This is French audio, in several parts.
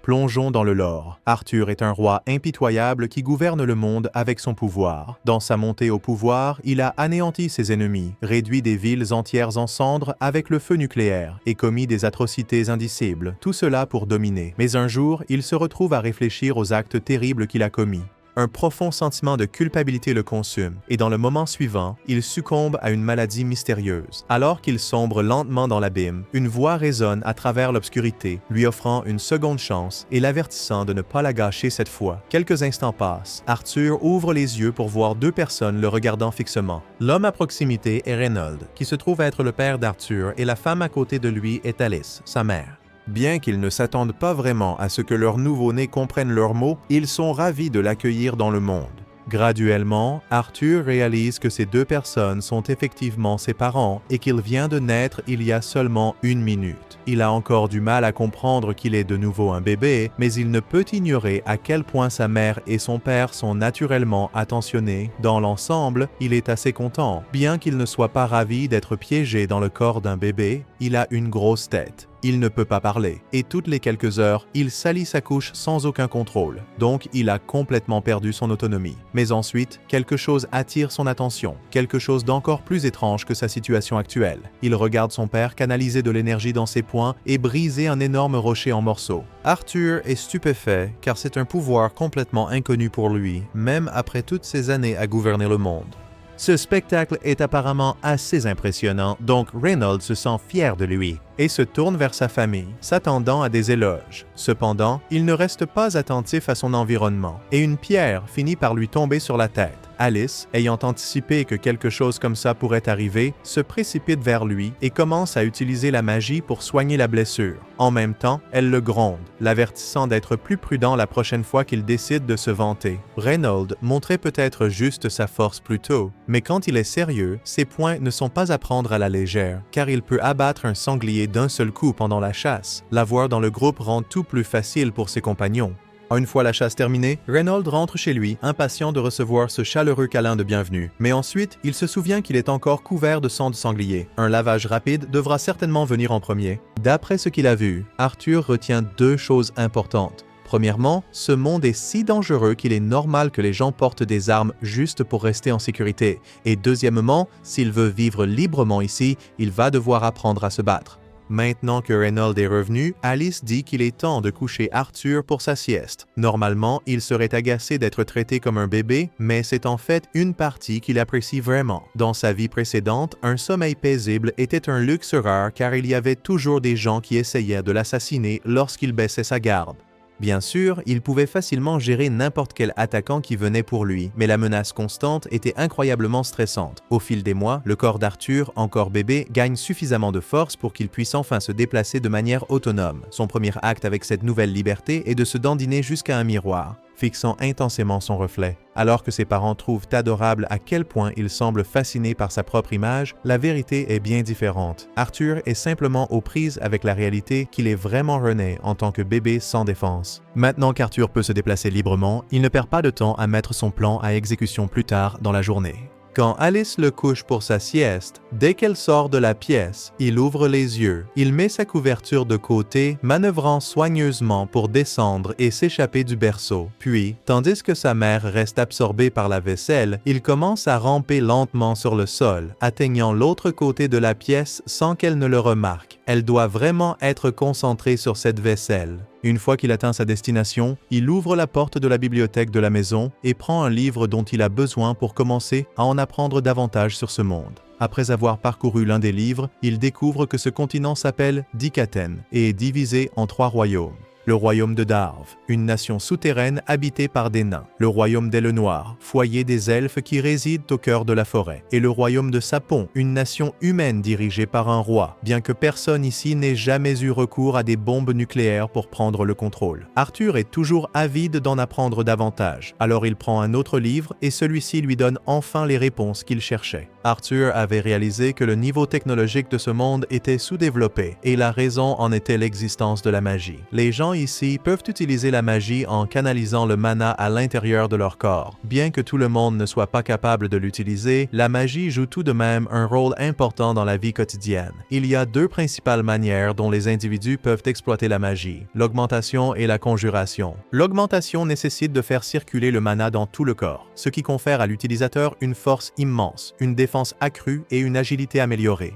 Plongeons dans le lore. Arthur est un roi impitoyable qui gouverne le monde avec son pouvoir. Dans sa montée au pouvoir, il a anéanti ses ennemis, réduit des villes entières en cendres avec le feu nucléaire et commis des atrocités indicibles, tout cela pour dominer. Mais un jour, il se retrouve à réfléchir aux actes terribles qu'il a commis. Un profond sentiment de culpabilité le consume, et dans le moment suivant, il succombe à une maladie mystérieuse. Alors qu'il sombre lentement dans l'abîme, une voix résonne à travers l'obscurité, lui offrant une seconde chance et l'avertissant de ne pas la gâcher cette fois. Quelques instants passent. Arthur ouvre les yeux pour voir deux personnes le regardant fixement. L'homme à proximité est Reynold, qui se trouve être le père d'Arthur, et la femme à côté de lui est Alice, sa mère. Bien qu'ils ne s'attendent pas vraiment à ce que leur nouveau-né comprenne leurs mots, ils sont ravis de l'accueillir dans le monde. Graduellement, Arthur réalise que ces deux personnes sont effectivement ses parents et qu'il vient de naître il y a seulement 1 minute. Il a encore du mal à comprendre qu'il est de nouveau un bébé, mais il ne peut ignorer à quel point sa mère et son père sont naturellement attentionnés. Dans l'ensemble, il est assez content. Bien qu'il ne soit pas ravi d'être piégé dans le corps d'un bébé, il a une grosse tête. Il ne peut pas parler, et toutes les quelques heures, il salit sa couche sans aucun contrôle, donc il a complètement perdu son autonomie. Mais ensuite, quelque chose attire son attention, quelque chose d'encore plus étrange que sa situation actuelle. Il regarde son père canaliser de l'énergie dans ses poings et briser un énorme rocher en morceaux. Arthur est stupéfait, car c'est un pouvoir complètement inconnu pour lui, même après toutes ces années à gouverner le monde. Ce spectacle est apparemment assez impressionnant, donc Reynold se sent fier de lui et se tourne vers sa famille, s'attendant à des éloges. Cependant, il ne reste pas attentif à son environnement, et une pierre finit par lui tomber sur la tête. Alice, ayant anticipé que quelque chose comme ça pourrait arriver, se précipite vers lui et commence à utiliser la magie pour soigner la blessure. En même temps, elle le gronde, l'avertissant d'être plus prudent la prochaine fois qu'il décide de se vanter. Reynold montrait peut-être juste sa force plus tôt, mais quand il est sérieux, ses points ne sont pas à prendre à la légère, car il peut abattre un sanglier d'un seul coup pendant la chasse. L'avoir dans le groupe rend tout plus facile pour ses compagnons. Une fois la chasse terminée, Reynold rentre chez lui, impatient de recevoir ce chaleureux câlin de bienvenue. Mais ensuite, il se souvient qu'il est encore couvert de sang de sanglier. Un lavage rapide devra certainement venir en premier. D'après ce qu'il a vu, Arthur retient 2 choses importantes. Premièrement, ce monde est si dangereux qu'il est normal que les gens portent des armes juste pour rester en sécurité. Et deuxièmement, s'il veut vivre librement ici, il va devoir apprendre à se battre. Maintenant que Reynold est revenu, Alice dit qu'il est temps de coucher Arthur pour sa sieste. Normalement, il serait agacé d'être traité comme un bébé, mais c'est en fait une partie qu'il apprécie vraiment. Dans sa vie précédente, un sommeil paisible était un luxe rare car il y avait toujours des gens qui essayaient de l'assassiner lorsqu'il baissait sa garde. Bien sûr, il pouvait facilement gérer n'importe quel attaquant qui venait pour lui, mais la menace constante était incroyablement stressante. Au fil des mois, le corps d'Arthur, encore bébé, gagne suffisamment de force pour qu'il puisse enfin se déplacer de manière autonome. Son premier acte avec cette nouvelle liberté est de se dandiner jusqu'à un miroir, fixant intensément son reflet. Alors que ses parents trouvent adorable à quel point il semble fasciné par sa propre image, la vérité est bien différente. Arthur est simplement aux prises avec la réalité qu'il est vraiment René en tant que bébé sans défense. Maintenant qu'Arthur peut se déplacer librement, il ne perd pas de temps à mettre son plan à exécution plus tard dans la journée. Quand Alice le couche pour sa sieste, dès qu'elle sort de la pièce, il ouvre les yeux. Il met sa couverture de côté, manœuvrant soigneusement pour descendre et s'échapper du berceau. Puis, tandis que sa mère reste absorbée par la vaisselle, il commence à ramper lentement sur le sol, atteignant l'autre côté de la pièce sans qu'elle ne le remarque. Elle doit vraiment être concentrée sur cette vaisselle. Une fois qu'il atteint sa destination, il ouvre la porte de la bibliothèque de la maison et prend un livre dont il a besoin pour commencer à en apprendre davantage sur ce monde. Après avoir parcouru l'un des livres, il découvre que ce continent s'appelle Dikaten et est divisé en 3 royaumes. Le royaume de Darv, une nation souterraine habitée par des nains. Le royaume d'Elle-Noire, foyer des elfes qui résident au cœur de la forêt. Et le royaume de Sapon, une nation humaine dirigée par un roi, bien que personne ici n'ait jamais eu recours à des bombes nucléaires pour prendre le contrôle. Arthur est toujours avide d'en apprendre davantage, alors il prend un autre livre et celui-ci lui donne enfin les réponses qu'il cherchait. Arthur avait réalisé que le niveau technologique de ce monde était sous-développé et la raison en était l'existence de la magie. Les gens gens ici peuvent utiliser la magie en canalisant le mana à l'intérieur de leur corps. Bien que tout le monde ne soit pas capable de l'utiliser, la magie joue tout de même un rôle important dans la vie quotidienne. Il y a deux principales manières dont les individus peuvent exploiter la magie, l'augmentation et la conjuration. L'augmentation nécessite de faire circuler le mana dans tout le corps, ce qui confère à l'utilisateur une force immense, une défense accrue et une agilité améliorée.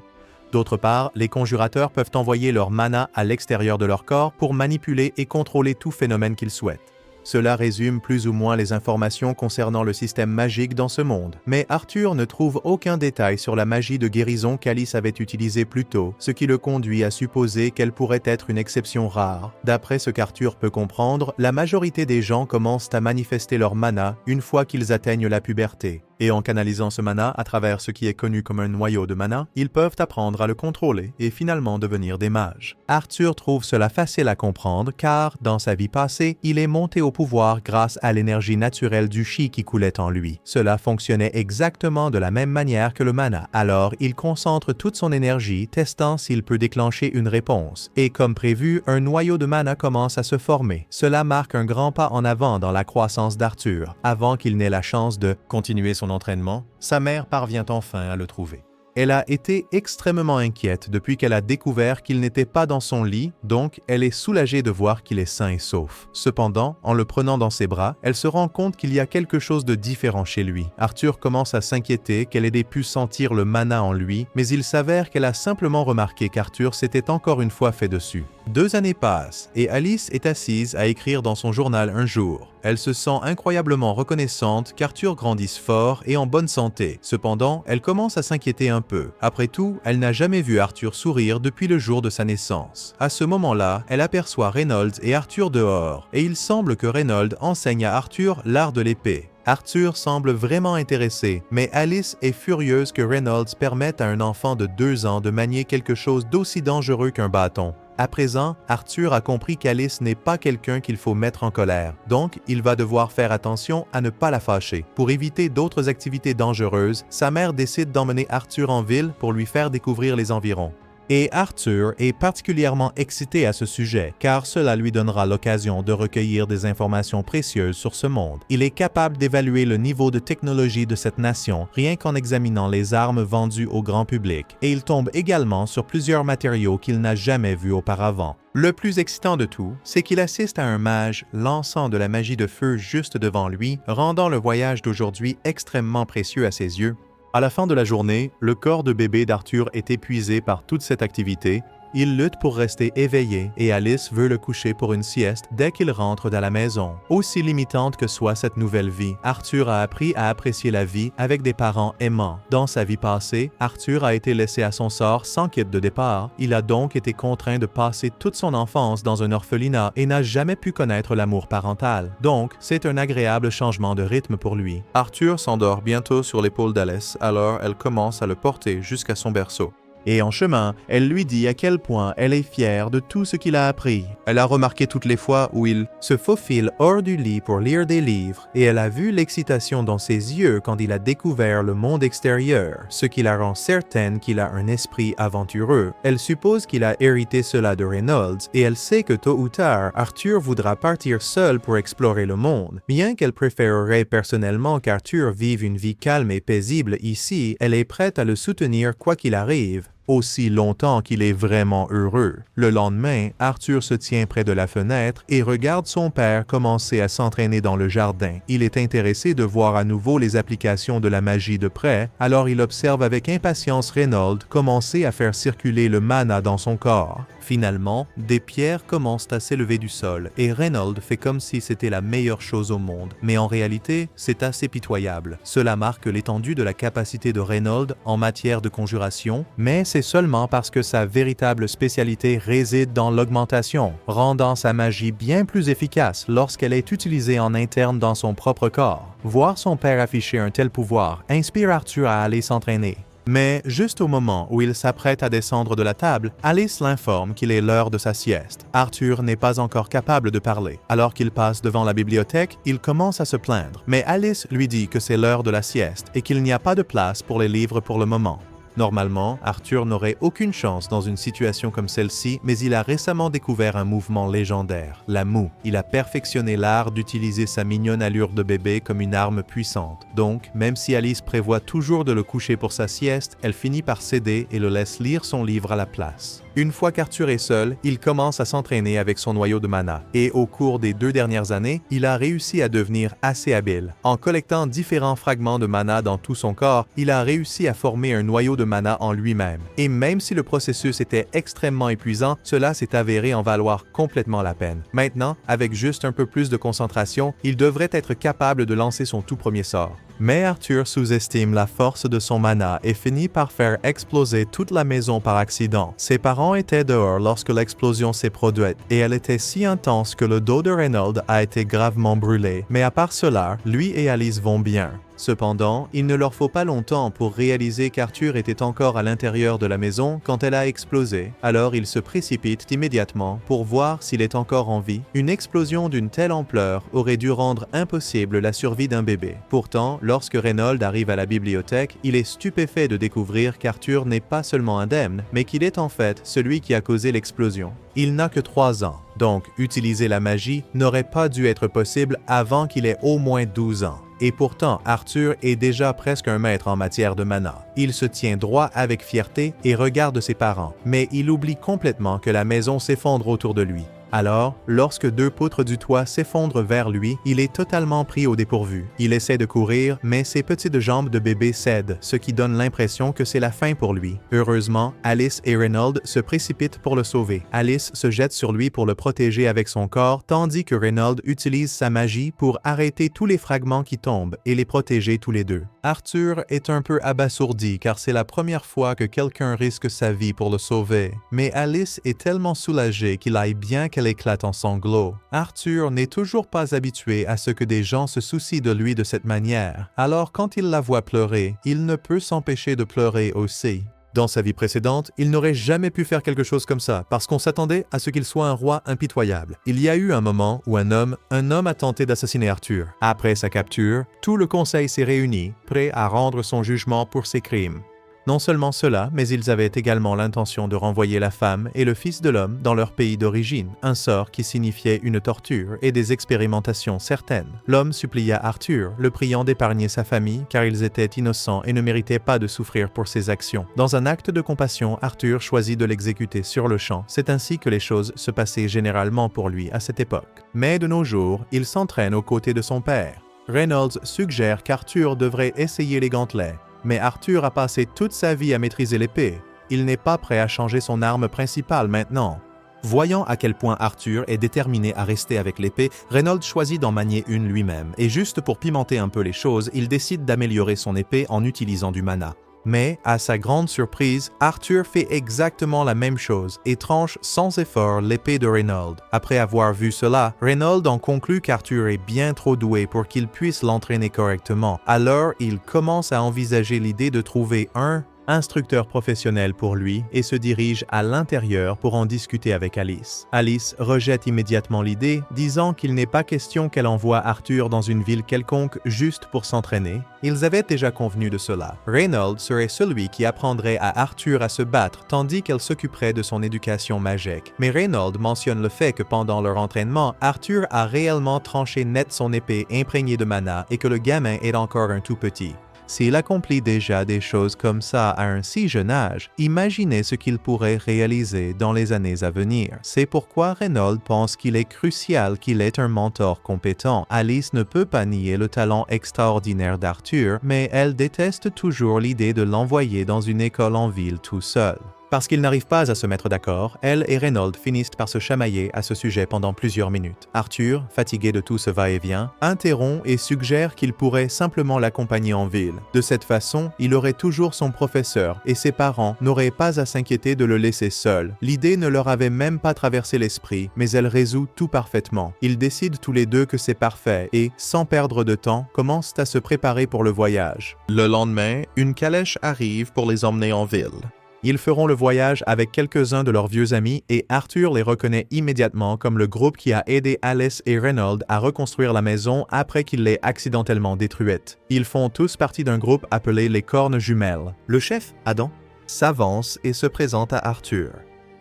D'autre part, les conjurateurs peuvent envoyer leur mana à l'extérieur de leur corps pour manipuler et contrôler tout phénomène qu'ils souhaitent. Cela résume plus ou moins les informations concernant le système magique dans ce monde. Mais Arthur ne trouve aucun détail sur la magie de guérison qu'Alice avait utilisée plus tôt, ce qui le conduit à supposer qu'elle pourrait être une exception rare. D'après ce qu'Arthur peut comprendre, la majorité des gens commencent à manifester leur mana une fois qu'ils atteignent la puberté. Et en canalisant ce mana à travers ce qui est connu comme un noyau de mana, ils peuvent apprendre à le contrôler et finalement devenir des mages. Arthur trouve cela facile à comprendre car, dans sa vie passée, il est monté au pouvoir grâce à l'énergie naturelle du chi qui coulait en lui. Cela fonctionnait exactement de la même manière que le mana. Alors, il concentre toute son énergie, testant s'il peut déclencher une réponse. Et comme prévu, un noyau de mana commence à se former. Cela marque un grand pas en avant dans la croissance d'Arthur. Avant qu'il n'ait la chance de continuer son entraînement, sa mère parvient enfin à le trouver. Elle a été extrêmement inquiète depuis qu'elle a découvert qu'il n'était pas dans son lit, donc elle est soulagée de voir qu'il est sain et sauf. Cependant, en le prenant dans ses bras, elle se rend compte qu'il y a quelque chose de différent chez lui. Arthur commence à s'inquiéter qu'elle ait pu sentir le mana en lui, mais il s'avère qu'elle a simplement remarqué qu'Arthur s'était encore une fois fait dessus. 2 années passent et Alice est assise à écrire dans son journal un jour. Elle se sent incroyablement reconnaissante qu'Arthur grandisse fort et en bonne santé. Cependant, elle commence à s'inquiéter un peu. Après tout, elle n'a jamais vu Arthur sourire depuis le jour de sa naissance. À ce moment-là, elle aperçoit Reynolds et Arthur dehors, et il semble que Reynolds enseigne à Arthur l'art de l'épée. Arthur semble vraiment intéressé, mais Alice est furieuse que Reynolds permette à un enfant de 2 ans de manier quelque chose d'aussi dangereux qu'un bâton. À présent, Arthur a compris qu'Alice n'est pas quelqu'un qu'il faut mettre en colère, donc il va devoir faire attention à ne pas la fâcher. Pour éviter d'autres activités dangereuses, sa mère décide d'emmener Arthur en ville pour lui faire découvrir les environs. Et Arthur est particulièrement excité à ce sujet, car cela lui donnera l'occasion de recueillir des informations précieuses sur ce monde. Il est capable d'évaluer le niveau de technologie de cette nation rien qu'en examinant les armes vendues au grand public, et il tombe également sur plusieurs matériaux qu'il n'a jamais vus auparavant. Le plus excitant de tout, c'est qu'il assiste à un mage lançant de la magie de feu juste devant lui, rendant le voyage d'aujourd'hui extrêmement précieux à ses yeux. À la fin de la journée, le corps de bébé d'Arthur est épuisé par toute cette activité. Il lutte pour rester éveillé et Alice veut le coucher pour une sieste dès qu'il rentre dans la maison. Aussi limitante que soit cette nouvelle vie, Arthur a appris à apprécier la vie avec des parents aimants. Dans sa vie passée, Arthur a été laissé à son sort sans kit de départ. Il a donc été contraint de passer toute son enfance dans un orphelinat et n'a jamais pu connaître l'amour parental. Donc, c'est un agréable changement de rythme pour lui. Arthur s'endort bientôt sur l'épaule d'Alice, alors elle commence à le porter jusqu'à son berceau. Et en chemin, elle lui dit à quel point elle est fière de tout ce qu'il a appris. Elle a remarqué toutes les fois où il se faufile hors du lit pour lire des livres, et elle a vu l'excitation dans ses yeux quand il a découvert le monde extérieur, ce qui la rend certaine qu'il a un esprit aventureux. Elle suppose qu'il a hérité cela de Reynolds, et elle sait que tôt ou tard, Arthur voudra partir seul pour explorer le monde. Bien qu'elle préférerait personnellement qu'Arthur vive une vie calme et paisible ici, elle est prête à le soutenir quoi qu'il arrive. Aussi longtemps qu'il est vraiment heureux. Le lendemain, Arthur se tient près de la fenêtre et regarde son père commencer à s'entraîner dans le jardin. Il est intéressé de voir à nouveau les applications de la magie de près, alors il observe avec impatience Reynolds commencer à faire circuler le mana dans son corps. Finalement, des pierres commencent à s'élever du sol et Reynolds fait comme si c'était la meilleure chose au monde. Mais en réalité, c'est assez pitoyable. Cela marque l'étendue de la capacité de Reynolds en matière de conjuration, mais c'est seulement parce que sa véritable spécialité réside dans l'augmentation, rendant sa magie bien plus efficace lorsqu'elle est utilisée en interne dans son propre corps. Voir son père afficher un tel pouvoir inspire Arthur à aller s'entraîner. Mais juste au moment où il s'apprête à descendre de la table, Alice l'informe qu'il est l'heure de sa sieste. Arthur n'est pas encore capable de parler. Alors qu'il passe devant la bibliothèque, il commence à se plaindre. Mais Alice lui dit que c'est l'heure de la sieste et qu'il n'y a pas de place pour les livres pour le moment. Normalement, Arthur n'aurait aucune chance dans une situation comme celle-ci, mais il a récemment découvert un mouvement légendaire, la moue. Il a perfectionné l'art d'utiliser sa mignonne allure de bébé comme une arme puissante. Donc, même si Alice prévoit toujours de le coucher pour sa sieste, elle finit par céder et le laisse lire son livre à la place. Une fois qu'Arthur est seul, il commence à s'entraîner avec son noyau de mana, et au cours des 2 dernières années, il a réussi à devenir assez habile. En collectant différents fragments de mana dans tout son corps, il a réussi à former un noyau de mana en lui-même. Et même si le processus était extrêmement épuisant, cela s'est avéré en valoir complètement la peine. Maintenant, avec juste un peu plus de concentration, il devrait être capable de lancer son tout premier sort. Mais Arthur sous-estime la force de son mana et finit par faire exploser toute la maison par accident. Ses parents étaient dehors lorsque l'explosion s'est produite et elle était si intense que le dos de Reynolds a été gravement brûlé. Mais à part cela, lui et Alice vont bien. Cependant, il ne leur faut pas longtemps pour réaliser qu'Arthur était encore à l'intérieur de la maison quand elle a explosé. Alors ils se précipitent immédiatement pour voir s'il est encore en vie. Une explosion d'une telle ampleur aurait dû rendre impossible la survie d'un bébé. Pourtant, lorsque Reynolds arrive à la bibliothèque, il est stupéfait de découvrir qu'Arthur n'est pas seulement indemne, mais qu'il est en fait celui qui a causé l'explosion. Il n'a que 3 ans, donc utiliser la magie n'aurait pas dû être possible avant qu'il ait au moins 12 ans. Et pourtant, Arthur est déjà presque un maître en matière de mana. Il se tient droit avec fierté et regarde ses parents, mais il oublie complètement que la maison s'effondre autour de lui. Alors, lorsque 2 poutres du toit s'effondrent vers lui, il est totalement pris au dépourvu. Il essaie de courir, mais ses petites jambes de bébé cèdent, ce qui donne l'impression que c'est la fin pour lui. Heureusement, Alice et Reynolds se précipitent pour le sauver. Alice se jette sur lui pour le protéger avec son corps, tandis que Reynolds utilise sa magie pour arrêter tous les fragments qui tombent et les protéger tous les deux. Arthur est un peu abasourdi car c'est la première fois que quelqu'un risque sa vie pour le sauver. Mais Alice est tellement soulagée qu'il aille bien qu'elle éclate en sanglots. Arthur n'est toujours pas habitué à ce que des gens se soucient de lui de cette manière. Alors quand il la voit pleurer, il ne peut s'empêcher de pleurer aussi. Dans sa vie précédente, il n'aurait jamais pu faire quelque chose comme ça, parce qu'on s'attendait à ce qu'il soit un roi impitoyable. Il y a eu un moment où un homme a tenté d'assassiner Arthur. Après sa capture, tout le conseil s'est réuni, prêt à rendre son jugement pour ses crimes. Non seulement cela, mais ils avaient également l'intention de renvoyer la femme et le fils de l'homme dans leur pays d'origine, un sort qui signifiait une torture et des expérimentations certaines. L'homme supplia Arthur, le priant d'épargner sa famille car ils étaient innocents et ne méritaient pas de souffrir pour ses actions. Dans un acte de compassion, Arthur choisit de l'exécuter sur le champ. C'est ainsi que les choses se passaient généralement pour lui à cette époque. Mais de nos jours, il s'entraîne aux côtés de son père. Reynolds suggère qu'Arthur devrait essayer les gantelets. Mais Arthur a passé toute sa vie à maîtriser l'épée. Il n'est pas prêt à changer son arme principale maintenant. Voyant à quel point Arthur est déterminé à rester avec l'épée, Reynolds choisit d'en manier une lui-même. Et juste pour pimenter un peu les choses, il décide d'améliorer son épée en utilisant du mana. Mais, à sa grande surprise, Arthur fait exactement la même chose et tranche sans effort l'épée de Reynolds. Après avoir vu cela, Reynolds en conclut qu'Arthur est bien trop doué pour qu'il puisse l'entraîner correctement. Alors, il commence à envisager l'idée de trouver un instructeur professionnel pour lui et se dirige à l'intérieur pour en discuter avec Alice. Alice rejette immédiatement l'idée, disant qu'il n'est pas question qu'elle envoie Arthur dans une ville quelconque juste pour s'entraîner. Ils avaient déjà convenu de cela. Reynolds serait celui qui apprendrait à Arthur à se battre tandis qu'elle s'occuperait de son éducation magique. Mais Reynolds mentionne le fait que pendant leur entraînement, Arthur a réellement tranché net son épée imprégnée de mana et que le gamin est encore un tout petit. S'il accomplit déjà des choses comme ça à un si jeune âge, imaginez ce qu'il pourrait réaliser dans les années à venir. C'est pourquoi Reynolds pense qu'il est crucial qu'il ait un mentor compétent. Alice ne peut pas nier le talent extraordinaire d'Arthur, mais elle déteste toujours l'idée de l'envoyer dans une école en ville tout seul. Parce qu'ils n'arrivent pas à se mettre d'accord, elle et Reynolds finissent par se chamailler à ce sujet pendant plusieurs minutes. Arthur, fatigué de tout ce va-et-vient, interrompt et suggère qu'il pourrait simplement l'accompagner en ville. De cette façon, il aurait toujours son professeur et ses parents n'auraient pas à s'inquiéter de le laisser seul. L'idée ne leur avait même pas traversé l'esprit, mais elle résout tout parfaitement. Ils décident tous les deux que c'est parfait et, sans perdre de temps, commencent à se préparer pour le voyage. Le lendemain, une calèche arrive pour les emmener en ville. Ils feront le voyage avec quelques-uns de leurs vieux amis et Arthur les reconnaît immédiatement comme le groupe qui a aidé Alice et Reynolds à reconstruire la maison après qu'il l'ait accidentellement détruite. Ils font tous partie d'un groupe appelé les Cornes Jumelles. Le chef, Adam, s'avance et se présente à Arthur.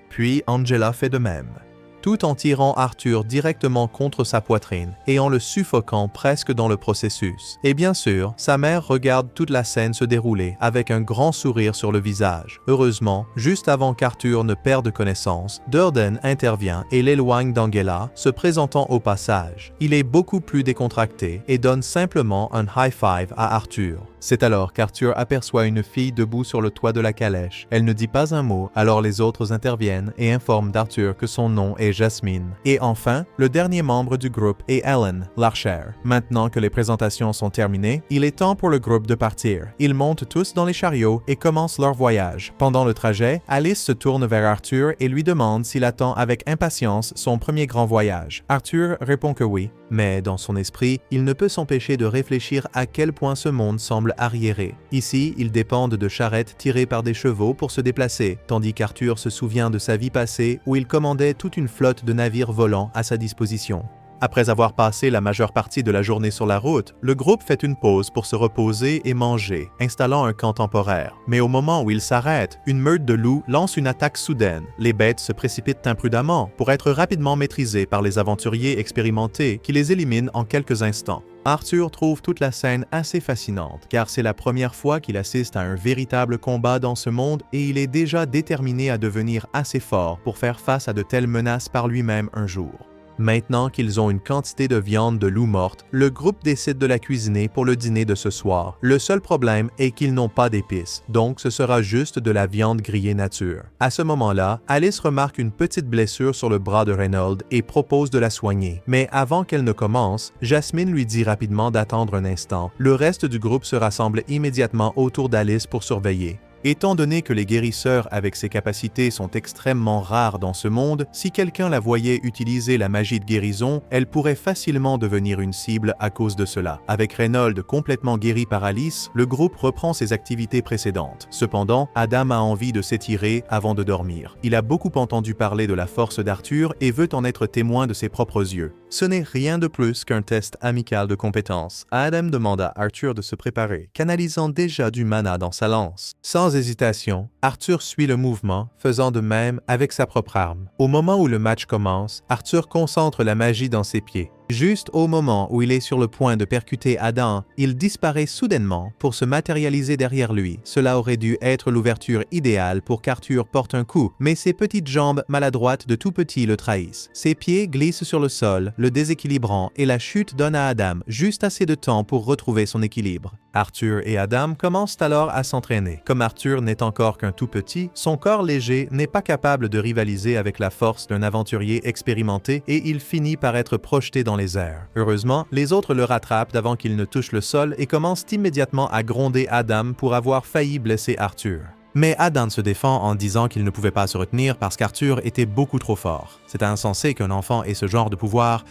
Puis Angela fait de même, tout en tirant Arthur directement contre sa poitrine et en le suffoquant presque dans le processus. Et bien sûr, sa mère regarde toute la scène se dérouler avec un grand sourire sur le visage. Heureusement, juste avant qu'Arthur ne perde connaissance, Durden intervient et l'éloigne d'Angela, se présentant au passage. Il est beaucoup plus décontracté et donne simplement un high five à Arthur. C'est alors qu'Arthur aperçoit une fille debout sur le toit de la calèche. Elle ne dit pas un mot, alors les autres interviennent et informent d'Arthur que son nom est Jasmine. Et enfin, le dernier membre du groupe est Ellen, l'archer. Maintenant que les présentations sont terminées, il est temps pour le groupe de partir. Ils montent tous dans les chariots et commencent leur voyage. Pendant le trajet, Alice se tourne vers Arthur et lui demande s'il attend avec impatience son premier grand voyage. Arthur répond que oui, mais dans son esprit, il ne peut s'empêcher de réfléchir à quel point ce monde semble arriéré. Ici, ils dépendent de charrettes tirées par des chevaux pour se déplacer, tandis qu'Arthur se souvient de sa vie passée où il commandait toute une flotte de navires volants à sa disposition. Après avoir passé la majeure partie de la journée sur la route, le groupe fait une pause pour se reposer et manger, installant un camp temporaire. Mais au moment où ils s'arrêtent, une meute de loups lance une attaque soudaine. Les bêtes se précipitent imprudemment pour être rapidement maîtrisées par les aventuriers expérimentés qui les éliminent en quelques instants. Arthur trouve toute la scène assez fascinante, car c'est la première fois qu'il assiste à un véritable combat dans ce monde et il est déjà déterminé à devenir assez fort pour faire face à de telles menaces par lui-même un jour. Maintenant qu'ils ont une quantité de viande de loup morte, le groupe décide de la cuisiner pour le dîner de ce soir. Le seul problème est qu'ils n'ont pas d'épices, donc ce sera juste de la viande grillée nature. À ce moment-là, Alice remarque une petite blessure sur le bras de Reynold et propose de la soigner. Mais avant qu'elle ne commence, Jasmine lui dit rapidement d'attendre un instant. Le reste du groupe se rassemble immédiatement autour d'Alice pour surveiller. Étant donné que les guérisseurs avec ces capacités sont extrêmement rares dans ce monde, si quelqu'un la voyait utiliser la magie de guérison, elle pourrait facilement devenir une cible à cause de cela. Avec Reynold complètement guéri par Alice, le groupe reprend ses activités précédentes. Cependant, Adam a envie de s'étirer avant de dormir. Il a beaucoup entendu parler de la force d'Arthur et veut en être témoin de ses propres yeux. Ce n'est rien de plus qu'un test amical de compétences. Adam demande à Arthur de se préparer, canalisant déjà du mana dans sa lance. Sans hésitation, Arthur suit le mouvement, faisant de même avec sa propre arme. Au moment où le match commence, Arthur concentre la magie dans ses pieds. Juste au moment où il est sur le point de percuter Adam, il disparaît soudainement pour se matérialiser derrière lui. Cela aurait dû être l'ouverture idéale pour qu'Arthur porte un coup, mais ses petites jambes maladroites de tout petit le trahissent. Ses pieds glissent sur le sol, le déséquilibrant, et la chute donne à Adam juste assez de temps pour retrouver son équilibre. Arthur et Adam commencent alors à s'entraîner. Comme Arthur n'est encore qu'un tout petit, son corps léger n'est pas capable de rivaliser avec la force d'un aventurier expérimenté et il finit par être projeté dans les airs. Heureusement, les autres le rattrapent avant qu'il ne touche le sol et commencent immédiatement à gronder Adam pour avoir failli blesser Arthur. Mais Adam se défend en disant qu'il ne pouvait pas se retenir parce qu'Arthur était beaucoup trop fort. C'est insensé qu'un enfant ait ce genre de pouvoir.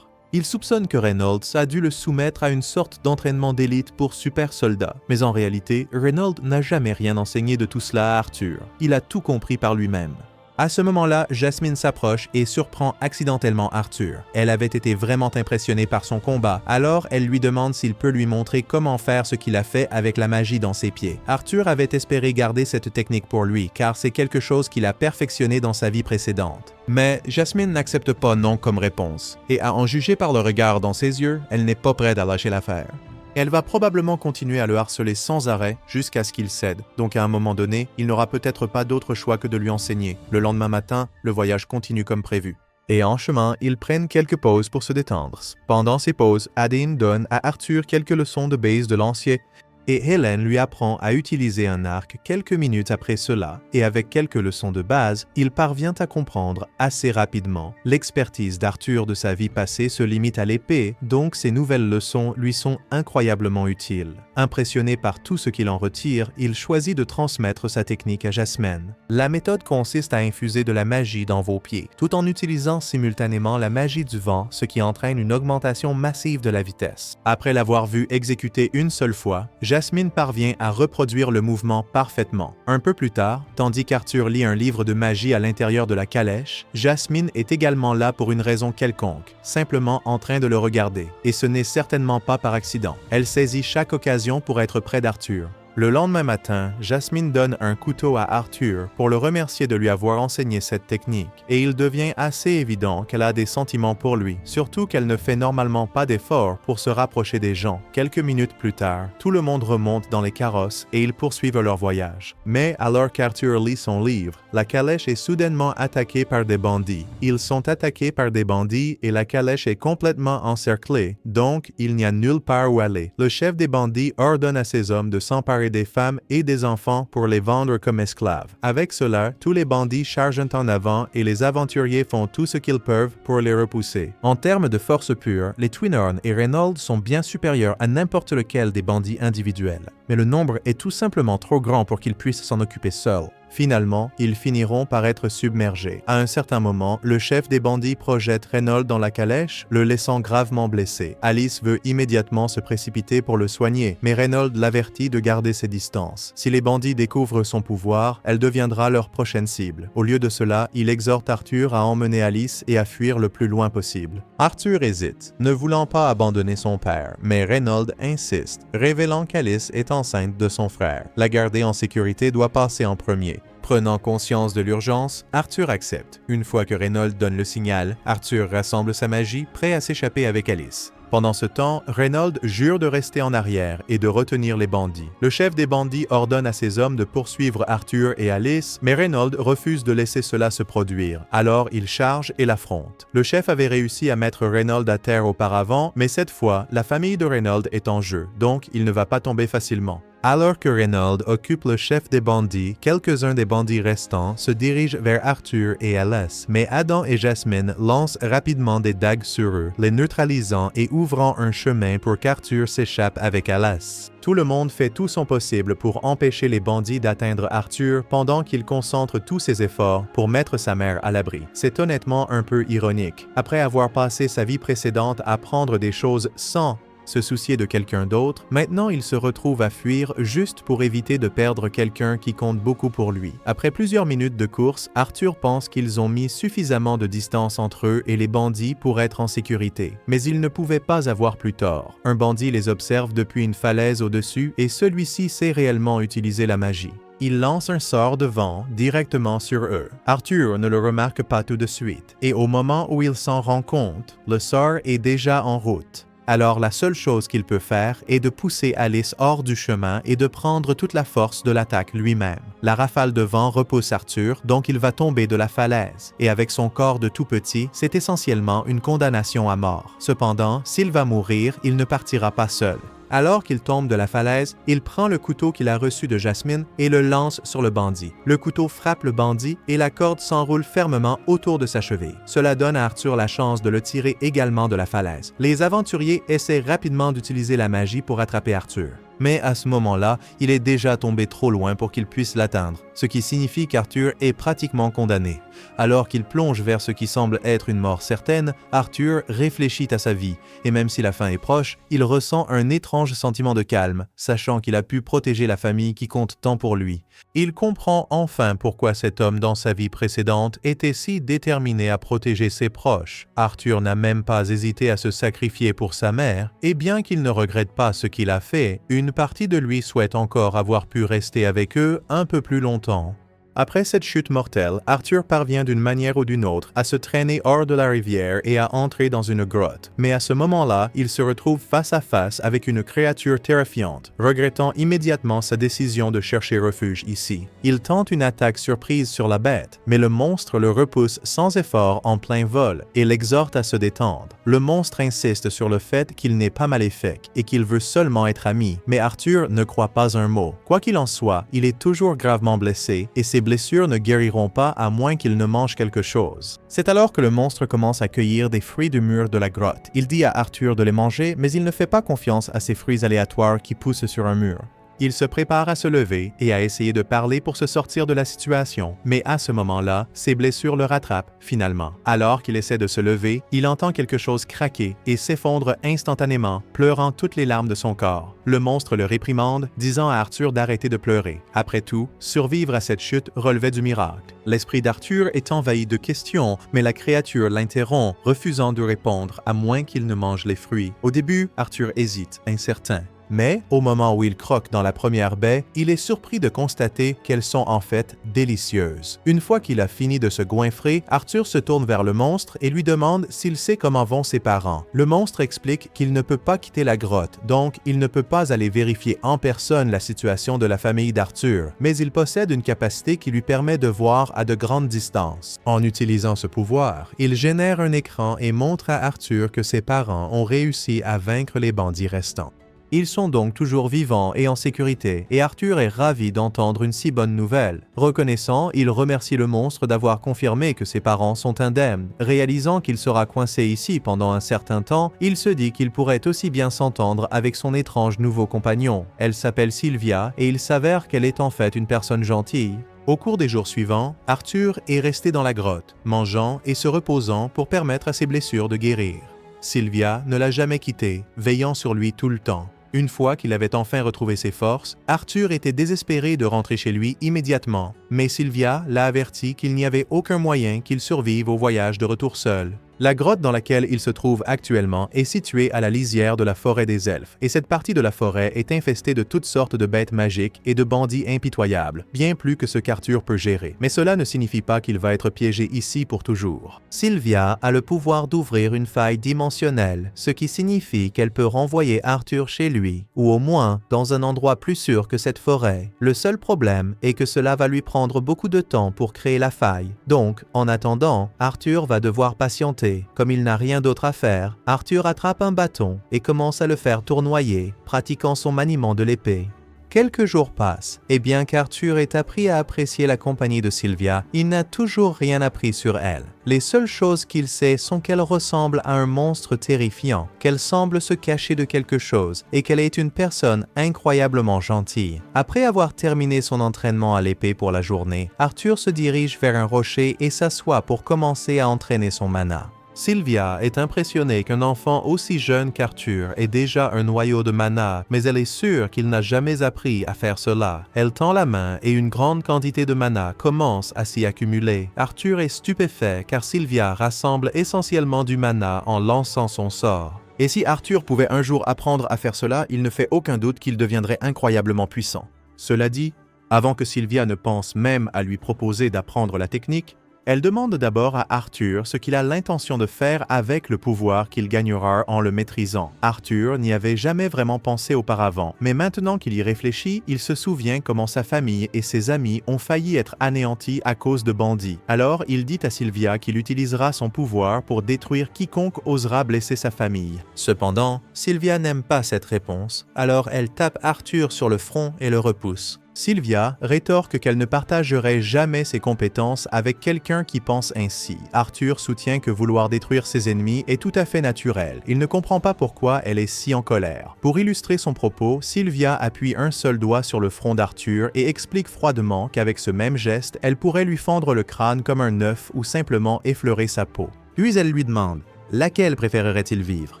Il soupçonne que Reynold a dû le soumettre à une sorte d'entraînement d'élite pour super soldats. Mais en réalité, Reynold n'a jamais rien enseigné de tout cela à Arthur. Il a tout compris par lui-même. À ce moment-là, Jasmine s'approche et surprend accidentellement Arthur. Elle avait été vraiment impressionnée par son combat, alors elle lui demande s'il peut lui montrer comment faire ce qu'il a fait avec la magie dans ses pieds. Arthur avait espéré garder cette technique pour lui, car c'est quelque chose qu'il a perfectionné dans sa vie précédente. Mais Jasmine n'accepte pas non comme réponse, et à en juger par le regard dans ses yeux, elle n'est pas prête à lâcher l'affaire. Elle va probablement continuer à le harceler sans arrêt jusqu'à ce qu'il cède. Donc à un moment donné, il n'aura peut-être pas d'autre choix que de lui enseigner. Le lendemain matin, le voyage continue comme prévu. Et en chemin, ils prennent quelques pauses pour se détendre. Pendant ces pauses, Adine donne à Arthur quelques leçons de base de lancier et Hélène lui apprend à utiliser un arc quelques minutes après cela, et avec quelques leçons de base, il parvient à comprendre assez rapidement. L'expertise d'Arthur de sa vie passée se limite à l'épée, donc ces nouvelles leçons lui sont incroyablement utiles. Impressionné par tout ce qu'il en retire, il choisit de transmettre sa technique à Jasmine. La méthode consiste à infuser de la magie dans vos pieds, tout en utilisant simultanément la magie du vent, ce qui entraîne une augmentation massive de la vitesse. Après l'avoir vu exécuter une seule fois, Jasmine parvient à reproduire le mouvement parfaitement. Un peu plus tard, tandis qu'Arthur lit un livre de magie à l'intérieur de la calèche, Jasmine est également là pour une raison quelconque, simplement en train de le regarder. Et ce n'est certainement pas par accident. Elle saisit chaque occasion pour être près d'Arthur. Le lendemain matin, Jasmine donne un couteau à Arthur pour le remercier de lui avoir enseigné cette technique, et il devient assez évident qu'elle a des sentiments pour lui, surtout qu'elle ne fait normalement pas d'efforts pour se rapprocher des gens. Quelques minutes plus tard, tout le monde remonte dans les carrosses et ils poursuivent leur voyage. Mais alors qu'Arthur lit son livre, la calèche est soudainement attaquée par des bandits. Ils sont attaqués par des bandits et la calèche est complètement encerclée, donc il n'y a nulle part où aller. Le chef des bandits ordonne à ses hommes de s'emparer des femmes et des enfants pour les vendre comme esclaves. Avec cela, tous les bandits chargent en avant et les aventuriers font tout ce qu'ils peuvent pour les repousser. En termes de force pure, les Twinhorn et Reynolds sont bien supérieurs à n'importe lequel des bandits individuels. Mais le nombre est tout simplement trop grand pour qu'ils puissent s'en occuper seuls. Finalement, ils finiront par être submergés. À un certain moment, le chef des bandits projette Reynolds dans la calèche, le laissant gravement blessé. Alice veut immédiatement se précipiter pour le soigner, mais Reynolds l'avertit de garder ses distances. Si les bandits découvrent son pouvoir, elle deviendra leur prochaine cible. Au lieu de cela, il exhorte Arthur à emmener Alice et à fuir le plus loin possible. Arthur hésite, ne voulant pas abandonner son père, mais Reynolds insiste, révélant qu'Alice est enceinte de son frère. La garder en sécurité doit passer en premier. Prenant conscience de l'urgence, Arthur accepte. Une fois que Reynolds donne le signal, Arthur rassemble sa magie, prêt à s'échapper avec Alice. Pendant ce temps, Reynolds jure de rester en arrière et de retenir les bandits. Le chef des bandits ordonne à ses hommes de poursuivre Arthur et Alice, mais Reynolds refuse de laisser cela se produire. Alors il charge et l'affronte. Le chef avait réussi à mettre Reynolds à terre auparavant, mais cette fois, la famille de Reynolds est en jeu, donc il ne va pas tomber facilement. Alors que Reynolds occupe le chef des bandits, quelques-uns des bandits restants se dirigent vers Arthur et Alice, mais Adam et Jasmine lancent rapidement des dagues sur eux, les neutralisant et ouvrant un chemin pour qu'Arthur s'échappe avec Alice. Tout le monde fait tout son possible pour empêcher les bandits d'atteindre Arthur pendant qu'il concentre tous ses efforts pour mettre sa mère à l'abri. C'est honnêtement un peu ironique. Après avoir passé sa vie précédente à prendre des choses sans se soucier de quelqu'un d'autre, maintenant il se retrouve à fuir juste pour éviter de perdre quelqu'un qui compte beaucoup pour lui. Après plusieurs minutes de course, Arthur pense qu'ils ont mis suffisamment de distance entre eux et les bandits pour être en sécurité. Mais ils ne pouvaient pas avoir plus tort. Un bandit les observe depuis une falaise au-dessus et celui-ci sait réellement utiliser la magie. Il lance un sort de vent directement sur eux. Arthur ne le remarque pas tout de suite, et au moment où il s'en rend compte, le sort est déjà en route. Alors la seule chose qu'il peut faire est de pousser Alice hors du chemin et de prendre toute la force de l'attaque lui-même. La rafale de vent repousse Arthur, donc il va tomber de la falaise. Et avec son corps de tout petit, c'est essentiellement une condamnation à mort. Cependant, s'il va mourir, il ne partira pas seul. Alors qu'il tombe de la falaise, il prend le couteau qu'il a reçu de Jasmine et le lance sur le bandit. Le couteau frappe le bandit et la corde s'enroule fermement autour de sa cheville. Cela donne à Arthur la chance de le tirer également de la falaise. Les aventuriers essaient rapidement d'utiliser la magie pour attraper Arthur. Mais à ce moment-là, il est déjà tombé trop loin pour qu'il puisse l'atteindre, ce qui signifie qu'Arthur est pratiquement condamné. Alors qu'il plonge vers ce qui semble être une mort certaine, Arthur réfléchit à sa vie, et même si la fin est proche, il ressent un étrange sentiment de calme, sachant qu'il a pu protéger la famille qui compte tant pour lui. Il comprend enfin pourquoi cet homme dans sa vie précédente était si déterminé à protéger ses proches. Arthur n'a même pas hésité à se sacrifier pour sa mère, et bien qu'il ne regrette pas ce qu'il a fait, une partie de lui souhaite encore avoir pu rester avec eux un peu plus longtemps. Après cette chute mortelle, Arthur parvient d'une manière ou d'une autre à se traîner hors de la rivière et à entrer dans une grotte. Mais à ce moment-là, il se retrouve face à face avec une créature terrifiante, regrettant immédiatement sa décision de chercher refuge ici. Il tente une attaque surprise sur la bête, mais le monstre le repousse sans effort en plein vol et l'exhorte à se détendre. Le monstre insiste sur le fait qu'il n'est pas maléfique et qu'il veut seulement être ami, mais Arthur ne croit pas un mot. Quoi qu'il en soit, il est toujours gravement blessé et ses blessures ne guériront pas à moins qu'il ne mange quelque chose. C'est alors que le monstre commence à cueillir des fruits du mur de la grotte. Il dit à Arthur de les manger, mais il ne fait pas confiance à ces fruits aléatoires qui poussent sur un mur. Il se prépare à se lever et à essayer de parler pour se sortir de la situation, mais à ce moment-là, ses blessures le rattrapent finalement. Alors qu'il essaie de se lever, il entend quelque chose craquer et s'effondre instantanément, pleurant toutes les larmes de son corps. Le monstre le réprimande, disant à Arthur d'arrêter de pleurer. Après tout, survivre à cette chute relevait du miracle. L'esprit d'Arthur est envahi de questions, mais la créature l'interrompt, refusant de répondre à moins qu'il ne mange les fruits. Au début, Arthur hésite, incertain. Mais, au moment où il croque dans la première baie, il est surpris de constater qu'elles sont en fait délicieuses. Une fois qu'il a fini de se goinfrer, Arthur se tourne vers le monstre et lui demande s'il sait comment vont ses parents. Le monstre explique qu'il ne peut pas quitter la grotte, donc il ne peut pas aller vérifier en personne la situation de la famille d'Arthur, mais il possède une capacité qui lui permet de voir à de grandes distances. En utilisant ce pouvoir, il génère un écran et montre à Arthur que ses parents ont réussi à vaincre les bandits restants. Ils sont donc toujours vivants et en sécurité, et Arthur est ravi d'entendre une si bonne nouvelle. Reconnaissant, il remercie le monstre d'avoir confirmé que ses parents sont indemnes. Réalisant qu'il sera coincé ici pendant un certain temps, il se dit qu'il pourrait aussi bien s'entendre avec son étrange nouveau compagnon. Elle s'appelle Sylvia et il s'avère qu'elle est en fait une personne gentille. Au cours des jours suivants, Arthur est resté dans la grotte, mangeant et se reposant pour permettre à ses blessures de guérir. Sylvia ne l'a jamais quitté, veillant sur lui tout le temps. Une fois qu'il avait enfin retrouvé ses forces, Arthur était désespéré de rentrer chez lui immédiatement, mais Sylvia l'a averti qu'il n'y avait aucun moyen qu'il survive au voyage de retour seul. La grotte dans laquelle il se trouve actuellement est située à la lisière de la forêt des elfes, et cette partie de la forêt est infestée de toutes sortes de bêtes magiques et de bandits impitoyables, bien plus que ce qu'Arthur peut gérer. Mais cela ne signifie pas qu'il va être piégé ici pour toujours. Sylvia a le pouvoir d'ouvrir une faille dimensionnelle, ce qui signifie qu'elle peut renvoyer Arthur chez lui, ou au moins dans un endroit plus sûr que cette forêt. Le seul problème est que cela va lui prendre beaucoup de temps pour créer la faille. Donc, en attendant, Arthur va devoir patienter. Comme il n'a rien d'autre à faire, Arthur attrape un bâton et commence à le faire tournoyer, pratiquant son maniement de l'épée. Quelques jours passent, et bien qu'Arthur ait appris à apprécier la compagnie de Sylvia, il n'a toujours rien appris sur elle. Les seules choses qu'il sait sont qu'elle ressemble à un monstre terrifiant, qu'elle semble se cacher de quelque chose et qu'elle est une personne incroyablement gentille. Après avoir terminé son entraînement à l'épée pour la journée, Arthur se dirige vers un rocher et s'assoit pour commencer à entraîner son mana. Sylvia est impressionnée qu'un enfant aussi jeune qu'Arthur ait déjà un noyau de mana, mais elle est sûre qu'il n'a jamais appris à faire cela. Elle tend la main et une grande quantité de mana commence à s'y accumuler. Arthur est stupéfait car Sylvia rassemble essentiellement du mana en lançant son sort. Et si Arthur pouvait un jour apprendre à faire cela, il ne fait aucun doute qu'il deviendrait incroyablement puissant. Cela dit, avant que Sylvia ne pense même à lui proposer d'apprendre la technique, elle demande d'abord à Arthur ce qu'il a l'intention de faire avec le pouvoir qu'il gagnera en le maîtrisant. Arthur n'y avait jamais vraiment pensé auparavant, mais maintenant qu'il y réfléchit, il se souvient comment sa famille et ses amis ont failli être anéantis à cause de bandits. Alors, il dit à Sylvia qu'il utilisera son pouvoir pour détruire quiconque osera blesser sa famille. Cependant, Sylvia n'aime pas cette réponse, alors elle tape Arthur sur le front et le repousse. Sylvia rétorque qu'elle ne partagerait jamais ses compétences avec quelqu'un qui pense ainsi. Arthur soutient que vouloir détruire ses ennemis est tout à fait naturel. Il ne comprend pas pourquoi elle est si en colère. Pour illustrer son propos, Sylvia appuie un seul doigt sur le front d'Arthur et explique froidement qu'avec ce même geste, elle pourrait lui fendre le crâne comme un œuf ou simplement effleurer sa peau. Puis elle lui demande « Laquelle préférerait-il vivre ?»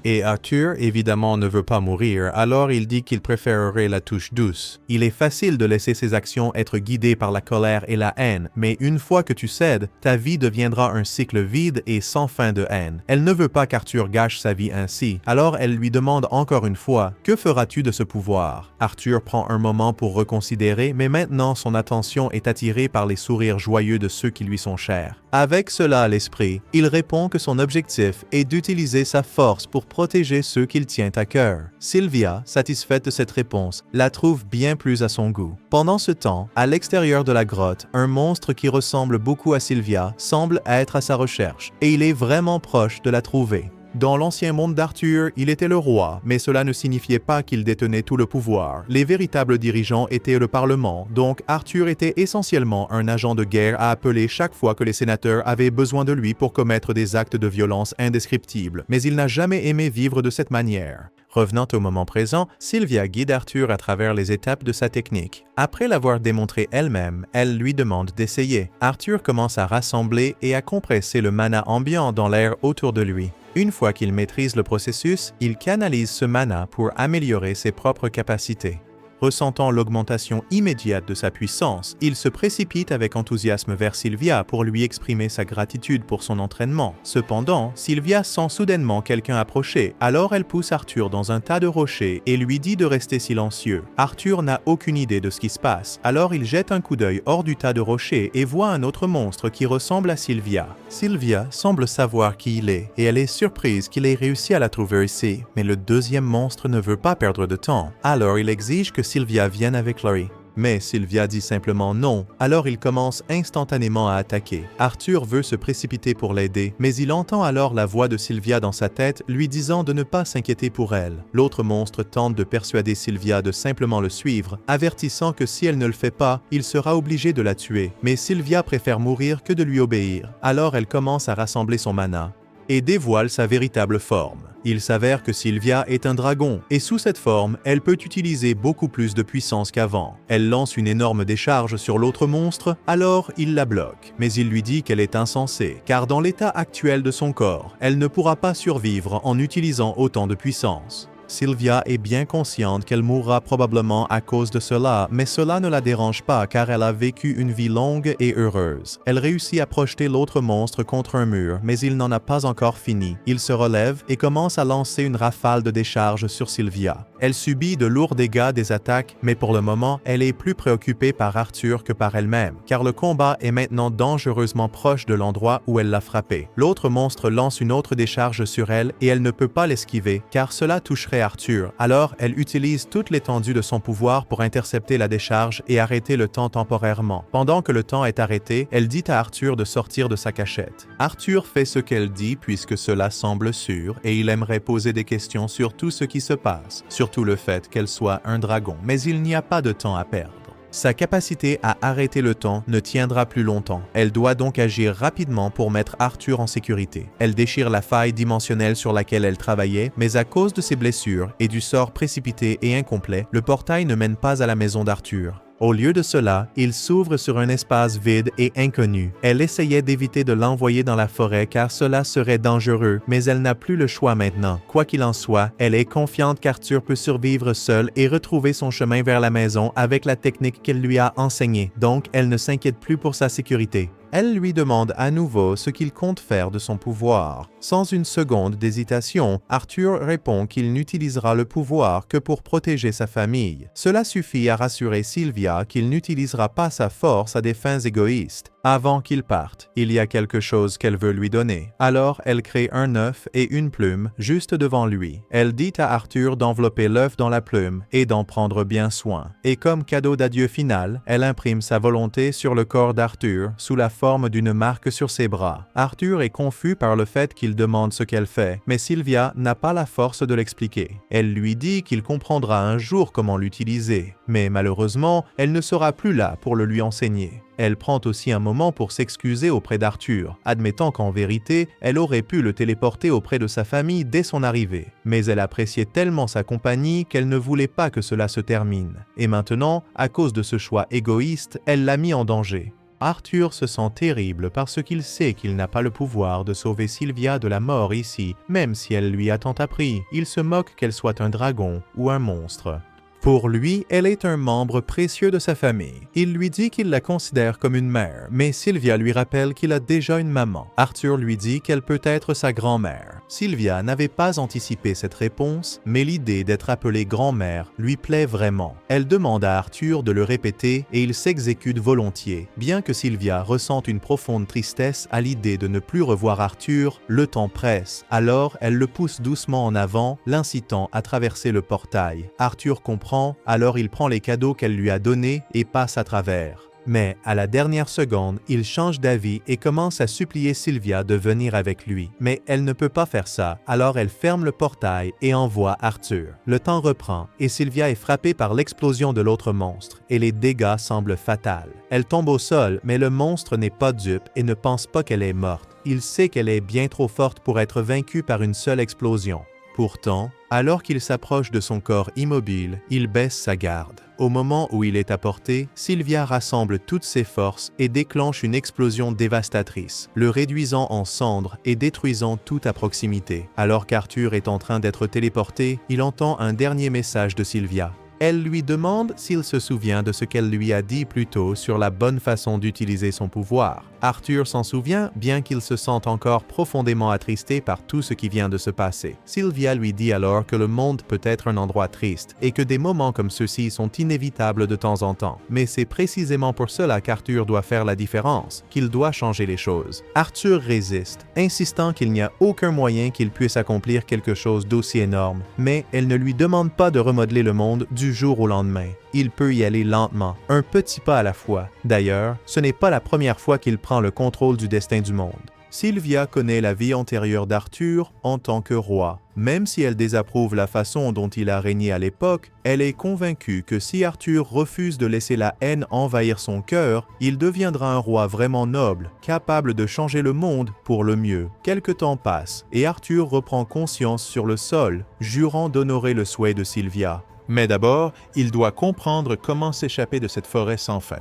Et Arthur, évidemment, ne veut pas mourir, alors il dit qu'il préférerait la touche douce. Il est facile de laisser ses actions être guidées par la colère et la haine, mais une fois que tu cèdes, ta vie deviendra un cycle vide et sans fin de haine. Elle ne veut pas qu'Arthur gâche sa vie ainsi, alors elle lui demande encore une fois « Que feras-tu de ce pouvoir ?» Arthur prend un moment pour reconsidérer, mais maintenant son attention est attirée par les sourires joyeux de ceux qui lui sont chers. Avec cela à l'esprit, il répond que son objectif est d'utiliser sa force pour protéger ceux qu'il tient à cœur. Sylvia, satisfaite de cette réponse, la trouve bien plus à son goût. Pendant ce temps, à l'extérieur de la grotte, un monstre qui ressemble beaucoup à Sylvia semble être à sa recherche, et il est vraiment proche de la trouver. Dans l'ancien monde d'Arthur, il était le roi, mais cela ne signifiait pas qu'il détenait tout le pouvoir. Les véritables dirigeants étaient le Parlement, donc Arthur était essentiellement un agent de guerre à appeler chaque fois que les sénateurs avaient besoin de lui pour commettre des actes de violence indescriptibles. Mais il n'a jamais aimé vivre de cette manière. Revenant au moment présent, Sylvia guide Arthur à travers les étapes de sa technique. Après l'avoir démontré elle-même, elle lui demande d'essayer. Arthur commence à rassembler et à compresser le mana ambiant dans l'air autour de lui. Une fois qu'il maîtrise le processus, il canalise ce mana pour améliorer ses propres capacités. Ressentant l'augmentation immédiate de sa puissance, il se précipite avec enthousiasme vers Sylvia pour lui exprimer sa gratitude pour son entraînement. Cependant, Sylvia sent soudainement quelqu'un approcher, alors elle pousse Arthur dans un tas de rochers et lui dit de rester silencieux. Arthur n'a aucune idée de ce qui se passe, alors il jette un coup d'œil hors du tas de rochers et voit un autre monstre qui ressemble à Sylvia. Sylvia semble savoir qui il est et elle est surprise qu'il ait réussi à la trouver ici, mais le deuxième monstre ne veut pas perdre de temps, alors il exige que Sylvia vienne avec lui. Mais Sylvia dit simplement non, alors il commence instantanément à attaquer. Arthur veut se précipiter pour l'aider, mais il entend alors la voix de Sylvia dans sa tête lui disant de ne pas s'inquiéter pour elle. L'autre monstre tente de persuader Sylvia de simplement le suivre, avertissant que si elle ne le fait pas, il sera obligé de la tuer. Mais Sylvia préfère mourir que de lui obéir. Alors elle commence à rassembler son mana et dévoile sa véritable forme. Il s'avère que Sylvia est un dragon, et sous cette forme, elle peut utiliser beaucoup plus de puissance qu'avant. Elle lance une énorme décharge sur l'autre monstre, alors il la bloque. Mais il lui dit qu'elle est insensée, car dans l'état actuel de son corps, elle ne pourra pas survivre en utilisant autant de puissance. Sylvia est bien consciente qu'elle mourra probablement à cause de cela, mais cela ne la dérange pas car elle a vécu une vie longue et heureuse. Elle réussit à projeter l'autre monstre contre un mur, mais il n'en a pas encore fini. Il se relève et commence à lancer une rafale de décharge sur Sylvia. Elle subit de lourds dégâts des attaques, mais pour le moment, elle est plus préoccupée par Arthur que par elle-même, car le combat est maintenant dangereusement proche de l'endroit où elle l'a frappé. L'autre monstre lance une autre décharge sur elle et elle ne peut pas l'esquiver, car cela toucherait Arthur. Alors, elle utilise toute l'étendue de son pouvoir pour intercepter la décharge et arrêter le temps temporairement. Pendant que le temps est arrêté, elle dit à Arthur de sortir de sa cachette. Arthur fait ce qu'elle dit puisque cela semble sûr et il aimerait poser des questions sur tout ce qui se passe, surtout le fait qu'elle soit un dragon, mais il n'y a pas de temps à perdre. Sa capacité à arrêter le temps ne tiendra plus longtemps. Elle doit donc agir rapidement pour mettre Arthur en sécurité. Elle déchire la faille dimensionnelle sur laquelle elle travaillait, mais à cause de ses blessures et du sort précipité et incomplet, le portail ne mène pas à la maison d'Arthur. Au lieu de cela, il s'ouvre sur un espace vide et inconnu. Elle essayait d'éviter de l'envoyer dans la forêt car cela serait dangereux, mais elle n'a plus le choix maintenant. Quoi qu'il en soit, elle est confiante qu'Arthur peut survivre seul et retrouver son chemin vers la maison avec la technique qu'elle lui a enseignée, donc elle ne s'inquiète plus pour sa sécurité. Elle lui demande à nouveau ce qu'il compte faire de son pouvoir. Sans une seconde d'hésitation, Arthur répond qu'il n'utilisera le pouvoir que pour protéger sa famille. Cela suffit à rassurer Sylvia qu'il n'utilisera pas sa force à des fins égoïstes. Avant qu'il parte, il y a quelque chose qu'elle veut lui donner. Alors, elle crée un œuf et une plume juste devant lui. Elle dit à Arthur d'envelopper l'œuf dans la plume et d'en prendre bien soin. Et comme cadeau d'adieu final, elle imprime sa volonté sur le corps d'Arthur sous la forme d'une marque sur ses bras. Arthur est confus par le fait qu'il demande ce qu'elle fait, mais Sylvia n'a pas la force de l'expliquer. Elle lui dit qu'il comprendra un jour comment l'utiliser, mais malheureusement, elle ne sera plus là pour le lui enseigner. Elle prend aussi un moment pour s'excuser auprès d'Arthur, admettant qu'en vérité, elle aurait pu le téléporter auprès de sa famille dès son arrivée. Mais elle appréciait tellement sa compagnie qu'elle ne voulait pas que cela se termine. Et maintenant, à cause de ce choix égoïste, elle l'a mis en danger. Arthur se sent terrible parce qu'il sait qu'il n'a pas le pouvoir de sauver Sylvia de la mort ici, même si elle lui a tant appris. Il se moque qu'elle soit un dragon ou un monstre. Pour lui, elle est un membre précieux de sa famille. Il lui dit qu'il la considère comme une mère, mais Sylvia lui rappelle qu'il a déjà une maman. Arthur lui dit qu'elle peut être sa grand-mère. Sylvia n'avait pas anticipé cette réponse, mais l'idée d'être appelée grand-mère lui plaît vraiment. Elle demande à Arthur de le répéter et il s'exécute volontiers. Bien que Sylvia ressente une profonde tristesse à l'idée de ne plus revoir Arthur, le temps presse. Alors, elle le pousse doucement en avant, l'incitant à traverser le portail. Arthur comprend. Alors il prend les cadeaux qu'elle lui a donnés et passe à travers. Mais à la dernière seconde, il change d'avis et commence à supplier Sylvia de venir avec lui. Mais elle ne peut pas faire ça, alors elle ferme le portail et envoie Arthur. Le temps reprend et Sylvia est frappée par l'explosion de l'autre monstre et les dégâts semblent fatals. Elle tombe au sol, mais le monstre n'est pas dupe et ne pense pas qu'elle est morte. Il sait qu'elle est bien trop forte pour être vaincue par une seule explosion. Pourtant, alors qu'il s'approche de son corps immobile, il baisse sa garde. Au moment où il est à portée, Sylvia rassemble toutes ses forces et déclenche une explosion dévastatrice, le réduisant en cendres et détruisant tout à proximité. Alors qu'Arthur est en train d'être téléporté, il entend un dernier message de Sylvia. Elle lui demande s'il se souvient de ce qu'elle lui a dit plus tôt sur la bonne façon d'utiliser son pouvoir. Arthur s'en souvient, bien qu'il se sente encore profondément attristé par tout ce qui vient de se passer. Sylvia lui dit alors que le monde peut être un endroit triste et que des moments comme ceux-ci sont inévitables de temps en temps. Mais c'est précisément pour cela qu'Arthur doit faire la différence, qu'il doit changer les choses. Arthur résiste, insistant qu'il n'y a aucun moyen qu'il puisse accomplir quelque chose d'aussi énorme, mais elle ne lui demande pas de remodeler le monde du jour au lendemain. Il peut y aller lentement, un petit pas à la fois. D'ailleurs, ce n'est pas la première fois qu'il prend le contrôle du destin du monde. Sylvia connaît la vie antérieure d'Arthur en tant que roi. Même si elle désapprouve la façon dont il a régné à l'époque, elle est convaincue que si Arthur refuse de laisser la haine envahir son cœur, il deviendra un roi vraiment noble, capable de changer le monde pour le mieux. Quelque temps passe et Arthur reprend conscience sur le sol, jurant d'honorer le souhait de Sylvia. Mais d'abord, il doit comprendre comment s'échapper de cette forêt sans fin.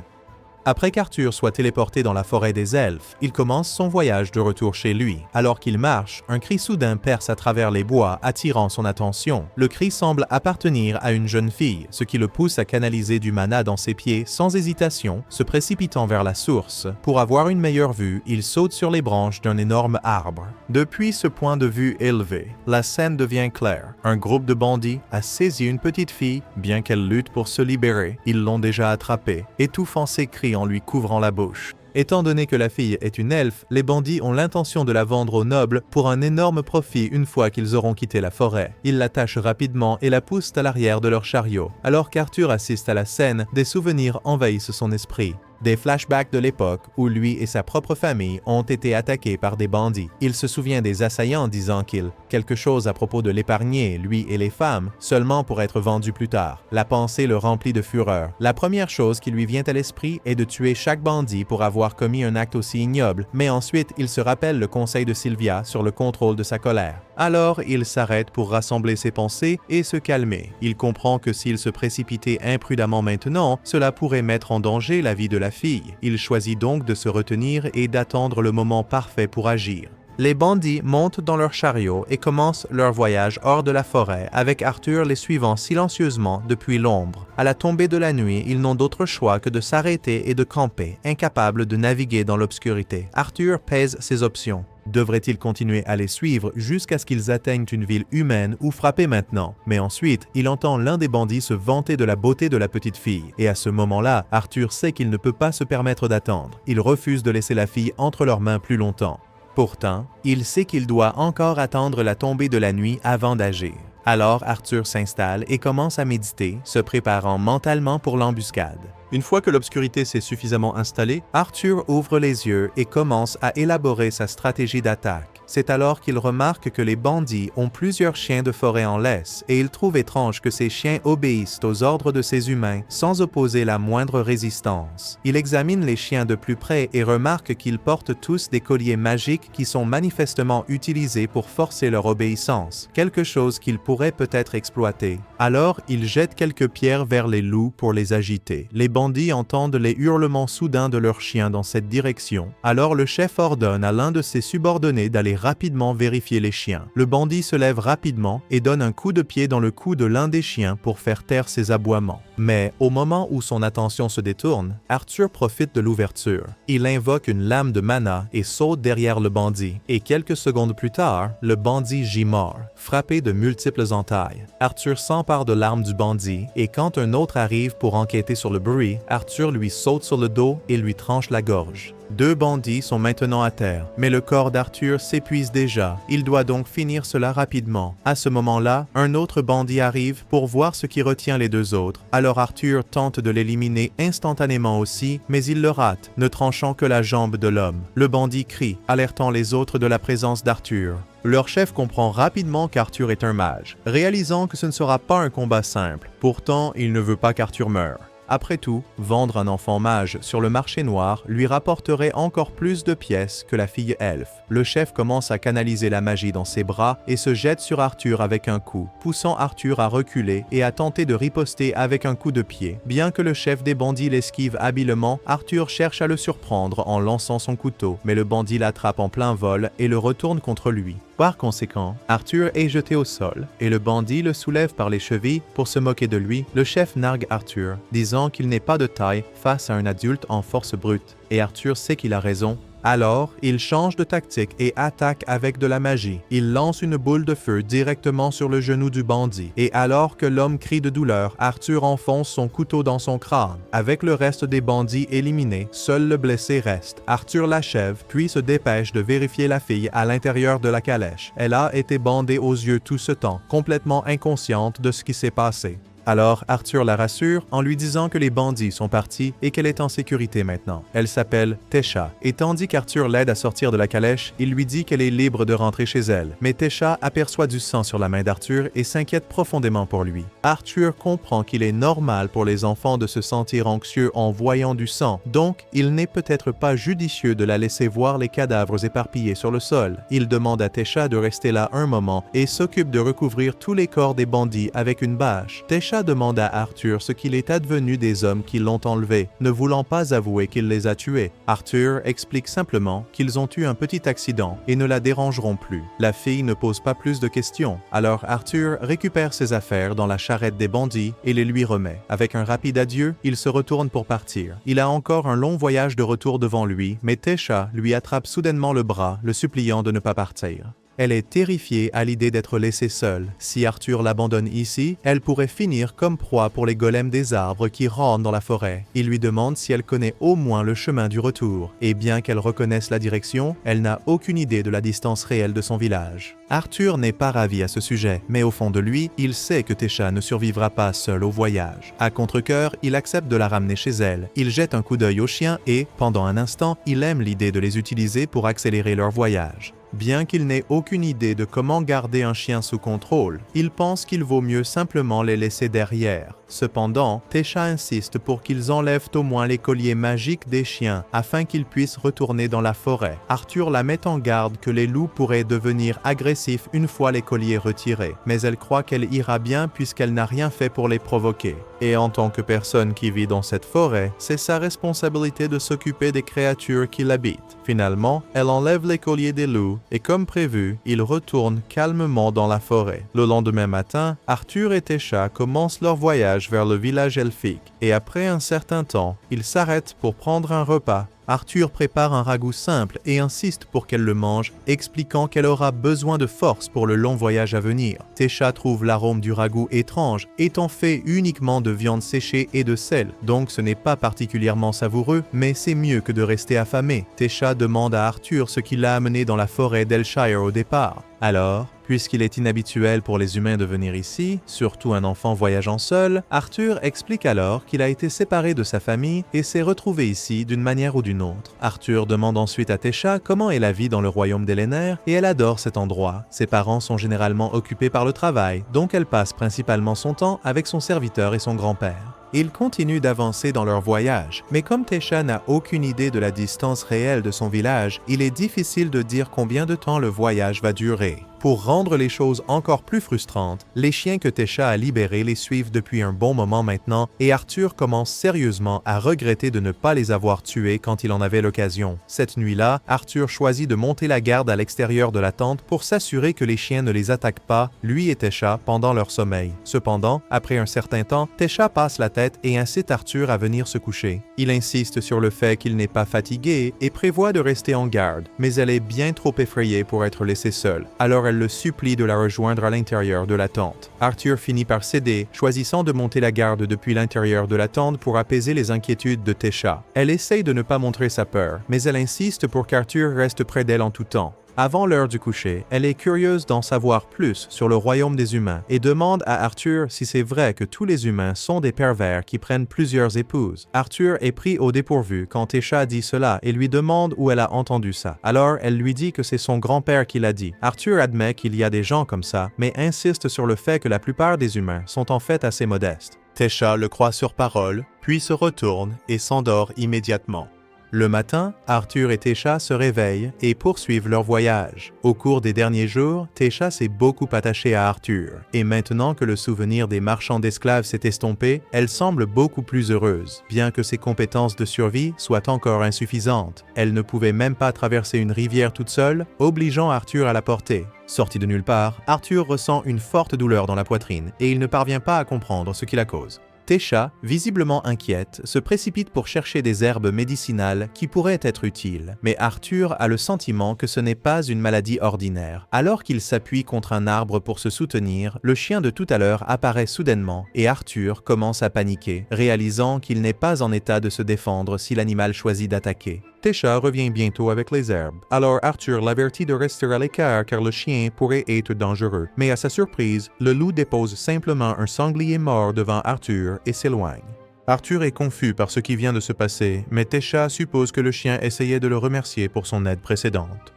Après qu'Arthur soit téléporté dans la forêt des elfes, il commence son voyage de retour chez lui. Alors qu'il marche, un cri soudain perce à travers les bois, attirant son attention. Le cri semble appartenir à une jeune fille, ce qui le pousse à canaliser du mana dans ses pieds sans hésitation, se précipitant vers la source. Pour avoir une meilleure vue, il saute sur les branches d'un énorme arbre. Depuis ce point de vue élevé, la scène devient claire. Un groupe de bandits a saisi une petite fille, bien qu'elle lutte pour se libérer. Ils l'ont déjà attrapée, étouffant ses cris en lui couvrant la bouche. Étant donné que la fille est une elfe, les bandits ont l'intention de la vendre aux nobles pour un énorme profit une fois qu'ils auront quitté la forêt. Ils l'attachent rapidement et la poussent à l'arrière de leur chariot. Alors qu'Arthur assiste à la scène, des souvenirs envahissent son esprit. Des flashbacks de l'époque où lui et sa propre famille ont été attaqués par des bandits. Il se souvient des assaillants disant qu'il quelque chose à propos de l'épargner, lui et les femmes, seulement pour être vendu plus tard. La pensée le remplit de fureur. La première chose qui lui vient à l'esprit est de tuer chaque bandit pour avoir commis un acte aussi ignoble, mais ensuite il se rappelle le conseil de Sylvia sur le contrôle de sa colère. Alors il s'arrête pour rassembler ses pensées et se calmer. Il comprend que s'il se précipitait imprudemment maintenant, cela pourrait mettre en danger la vie de la fille. Il choisit donc de se retenir et d'attendre le moment parfait pour agir. Les bandits montent dans leur chariot et commencent leur voyage hors de la forêt, avec Arthur les suivant silencieusement depuis l'ombre. À la tombée de la nuit, ils n'ont d'autre choix que de s'arrêter et de camper, incapables de naviguer dans l'obscurité. Arthur pèse ses options. Devrait-il continuer à les suivre jusqu'à ce qu'ils atteignent une ville humaine ou frapper maintenant? Mais ensuite, il entend l'un des bandits se vanter de la beauté de la petite fille. Et à ce moment-là, Arthur sait qu'il ne peut pas se permettre d'attendre. Il refuse de laisser la fille entre leurs mains plus longtemps. Pourtant, il sait qu'il doit encore attendre la tombée de la nuit avant d'agir. Alors Arthur s'installe et commence à méditer, se préparant mentalement pour l'embuscade. Une fois que l'obscurité s'est suffisamment installée, Arthur ouvre les yeux et commence à élaborer sa stratégie d'attaque. C'est alors qu'il remarque que les bandits ont plusieurs chiens de forêt en laisse et il trouve étrange que ces chiens obéissent aux ordres de ces humains sans opposer la moindre résistance. Il examine les chiens de plus près et remarque qu'ils portent tous des colliers magiques qui sont manifestement utilisés pour forcer leur obéissance, quelque chose qu'il pourrait peut-être exploiter. Alors, il jette quelques pierres vers les loups pour les agiter. Les bandits entendent les hurlements soudains de leurs chiens dans cette direction. Alors le chef ordonne à l'un de ses subordonnés d'aller rapidement vérifier les chiens. Le bandit se lève rapidement et donne un coup de pied dans le cou de l'un des chiens pour faire taire ses aboiements. Mais au moment où son attention se détourne, Arthur profite de l'ouverture. Il invoque une lame de mana et saute derrière le bandit. Et quelques secondes plus tard, le bandit gît mort, frappé de multiples entailles. Arthur s'empare de l'arme du bandit et quand un autre arrive pour enquêter sur le bruit, Arthur lui saute sur le dos et lui tranche la gorge. 2 bandits sont maintenant à terre, mais le corps d'Arthur s'épuise déjà. Il doit donc finir cela rapidement. À ce moment-là, un autre bandit arrive pour voir ce qui retient les 2 autres. Alors Arthur tente de l'éliminer instantanément aussi, mais il le rate, ne tranchant que la jambe de l'homme. Le bandit crie, alertant les autres de la présence d'Arthur. Leur chef comprend rapidement qu'Arthur est un mage, réalisant que ce ne sera pas un combat simple. Pourtant, il ne veut pas qu'Arthur meure. Après tout, vendre un enfant mage sur le marché noir lui rapporterait encore plus de pièces que la fille elfe. Le chef commence à canaliser la magie dans ses bras et se jette sur Arthur avec un coup, poussant Arthur à reculer et à tenter de riposter avec un coup de pied. Bien que le chef des bandits l'esquive habilement, Arthur cherche à le surprendre en lançant son couteau, mais le bandit l'attrape en plein vol et le retourne contre lui. Par conséquent, Arthur est jeté au sol et le bandit le soulève par les chevilles pour se moquer de lui. Le chef nargue Arthur, disant qu'il n'est pas de taille face à un adulte en force brute. Et Arthur sait qu'il a raison. Alors, il change de tactique et attaque avec de la magie. Il lance une boule de feu directement sur le genou du bandit. Et alors que l'homme crie de douleur, Arthur enfonce son couteau dans son crâne. Avec le reste des bandits éliminés, seul le blessé reste. Arthur l'achève, puis se dépêche de vérifier la fille à l'intérieur de la calèche. Elle a été bandée aux yeux tout ce temps, complètement inconsciente de ce qui s'est passé. Alors Arthur la rassure en lui disant que les bandits sont partis et qu'elle est en sécurité maintenant. Elle s'appelle Tesha, et tandis qu'Arthur l'aide à sortir de la calèche, il lui dit qu'elle est libre de rentrer chez elle. Mais Tesha aperçoit du sang sur la main d'Arthur et s'inquiète profondément pour lui. Arthur comprend qu'il est normal pour les enfants de se sentir anxieux en voyant du sang, donc il n'est peut-être pas judicieux de la laisser voir les cadavres éparpillés sur le sol. Il demande à Tesha de rester là un moment et s'occupe de recouvrir tous les corps des bandits avec une bâche. Tesha demande à Arthur ce qu'il est advenu des hommes qui l'ont enlevé, ne voulant pas avouer qu'il les a tués. Arthur explique simplement qu'ils ont eu un petit accident et ne la dérangeront plus. La fille ne pose pas plus de questions, alors Arthur récupère ses affaires dans la charrette des bandits et les lui remet. Avec un rapide adieu, il se retourne pour partir. Il a encore un long voyage de retour devant lui, mais Tesha lui attrape soudainement le bras, le suppliant de ne pas partir. Elle est terrifiée à l'idée d'être laissée seule. Si Arthur l'abandonne ici, elle pourrait finir comme proie pour les golems des arbres qui rôdent dans la forêt. Il lui demande si elle connaît au moins le chemin du retour. Et bien qu'elle reconnaisse la direction, elle n'a aucune idée de la distance réelle de son village. Arthur n'est pas ravi à ce sujet, mais au fond de lui, il sait que Tesha ne survivra pas seule au voyage. À contre-cœur, il accepte de la ramener chez elle. Il jette un coup d'œil aux chiens et, pendant un instant, il aime l'idée de les utiliser pour accélérer leur voyage. Bien qu'il n'ait aucune idée de comment garder un chien sous contrôle, il pense qu'il vaut mieux simplement les laisser derrière. Cependant, Tesha insiste pour qu'ils enlèvent au moins les colliers magiques des chiens afin qu'ils puissent retourner dans la forêt. Arthur la met en garde que les loups pourraient devenir agressifs une fois les colliers retirés, mais elle croit qu'elle ira bien puisqu'elle n'a rien fait pour les provoquer. Et en tant que personne qui vit dans cette forêt, c'est sa responsabilité de s'occuper des créatures qui l'habitent. Finalement, elle enlève les colliers des loups et comme prévu, ils retournent calmement dans la forêt. Le lendemain matin, Arthur et Tesha commencent leur voyage vers le village elfique et après un certain temps, ils s'arrêtent pour prendre un repas. Arthur prépare un ragoût simple et insiste pour qu'elle le mange, expliquant qu'elle aura besoin de force pour le long voyage à venir. Tesha trouve l'arôme du ragoût étrange, étant fait uniquement de viande séchée et de sel, donc ce n'est pas particulièrement savoureux, mais c'est mieux que de rester affamé. Tesha demande à Arthur ce qui l'a amené dans la forêt d'Elshire au départ. Alors, puisqu'il est inhabituel pour les humains de venir ici, surtout un enfant voyageant seul, Arthur explique alors qu'il a été séparé de sa famille et s'est retrouvé ici d'une manière ou d'une autre. Arthur demande ensuite à Tesha comment est la vie dans le royaume d'Elener et elle adore cet endroit. Ses parents sont généralement occupés par le travail, donc elle passe principalement son temps avec son serviteur et son grand-père. Ils continuent d'avancer dans leur voyage, mais comme Tesha n'a aucune idée de la distance réelle de son village, il est difficile de dire combien de temps le voyage va durer. Pour rendre les choses encore plus frustrantes, les chiens que Tesha a libérés les suivent depuis un bon moment maintenant et Arthur commence sérieusement à regretter de ne pas les avoir tués quand il en avait l'occasion. Cette nuit-là, Arthur choisit de monter la garde à l'extérieur de la tente pour s'assurer que les chiens ne les attaquent pas, lui et Tesha, pendant leur sommeil. Cependant, après un certain temps, Tesha passe la tête et incite Arthur à venir se coucher. Il insiste sur le fait qu'il n'est pas fatigué et prévoit de rester en garde, mais elle est bien trop effrayée pour être laissée seule. Alors elle le supplie de la rejoindre à l'intérieur de la tente. Arthur finit par céder, choisissant de monter la garde depuis l'intérieur de la tente pour apaiser les inquiétudes de Tesha. Elle essaye de ne pas montrer sa peur, mais elle insiste pour qu'Arthur reste près d'elle en tout temps. Avant l'heure du coucher, elle est curieuse d'en savoir plus sur le royaume des humains et demande à Arthur si c'est vrai que tous les humains sont des pervers qui prennent plusieurs épouses. Arthur est pris au dépourvu quand Tesha dit cela et lui demande où elle a entendu ça. Alors elle lui dit que c'est son grand-père qui l'a dit. Arthur admet qu'il y a des gens comme ça, mais insiste sur le fait que la plupart des humains sont en fait assez modestes. Tesha le croit sur parole, puis se retourne et s'endort immédiatement. Le matin, Arthur et Técha se réveillent et poursuivent leur voyage. Au cours des derniers jours, Técha s'est beaucoup attachée à Arthur. Et maintenant que le souvenir des marchands d'esclaves s'est estompé, elle semble beaucoup plus heureuse. Bien que ses compétences de survie soient encore insuffisantes, elle ne pouvait même pas traverser une rivière toute seule, obligeant Arthur à la porter. Sorti de nulle part, Arthur ressent une forte douleur dans la poitrine et il ne parvient pas à comprendre ce qui la cause. Técha, visiblement inquiète, se précipite pour chercher des herbes médicinales qui pourraient être utiles. Mais Arthur a le sentiment que ce n'est pas une maladie ordinaire. Alors qu'il s'appuie contre un arbre pour se soutenir, le chien de tout à l'heure apparaît soudainement et Arthur commence à paniquer, réalisant qu'il n'est pas en état de se défendre si l'animal choisit d'attaquer. Técha revient bientôt avec les herbes. Alors Arthur l'avertit de rester à l'écart car le chien pourrait être dangereux. Mais à sa surprise, le loup dépose simplement un sanglier mort devant Arthur et s'éloigne. Arthur est confus par ce qui vient de se passer, mais Técha suppose que le chien essayait de le remercier pour son aide précédente.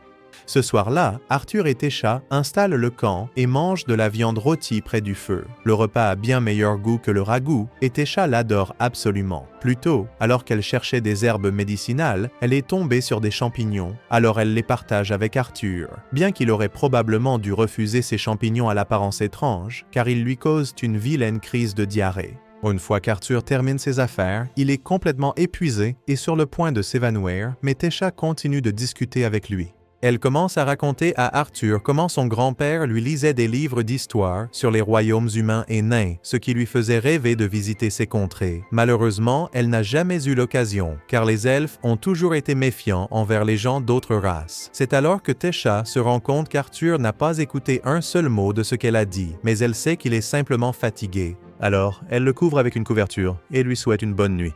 Ce soir-là, Arthur et Técha installent le camp et mangent de la viande rôtie près du feu. Le repas a bien meilleur goût que le ragoût et Técha l'adore absolument. Plus tôt, alors qu'elle cherchait des herbes médicinales, elle est tombée sur des champignons, alors elle les partage avec Arthur. Bien qu'il aurait probablement dû refuser ces champignons à l'apparence étrange, car ils lui causent une vilaine crise de diarrhée. Une fois qu'Arthur termine ses affaires, il est complètement épuisé et sur le point de s'évanouir, mais Técha continue de discuter avec lui. Elle commence à raconter à Arthur comment son grand-père lui lisait des livres d'histoire sur les royaumes humains et nains, ce qui lui faisait rêver de visiter ces contrées. Malheureusement, elle n'a jamais eu l'occasion, car les elfes ont toujours été méfiants envers les gens d'autres races. C'est alors que Técha se rend compte qu'Arthur n'a pas écouté un seul mot de ce qu'elle a dit, mais elle sait qu'il est simplement fatigué. Alors, elle le couvre avec une couverture et lui souhaite une bonne nuit.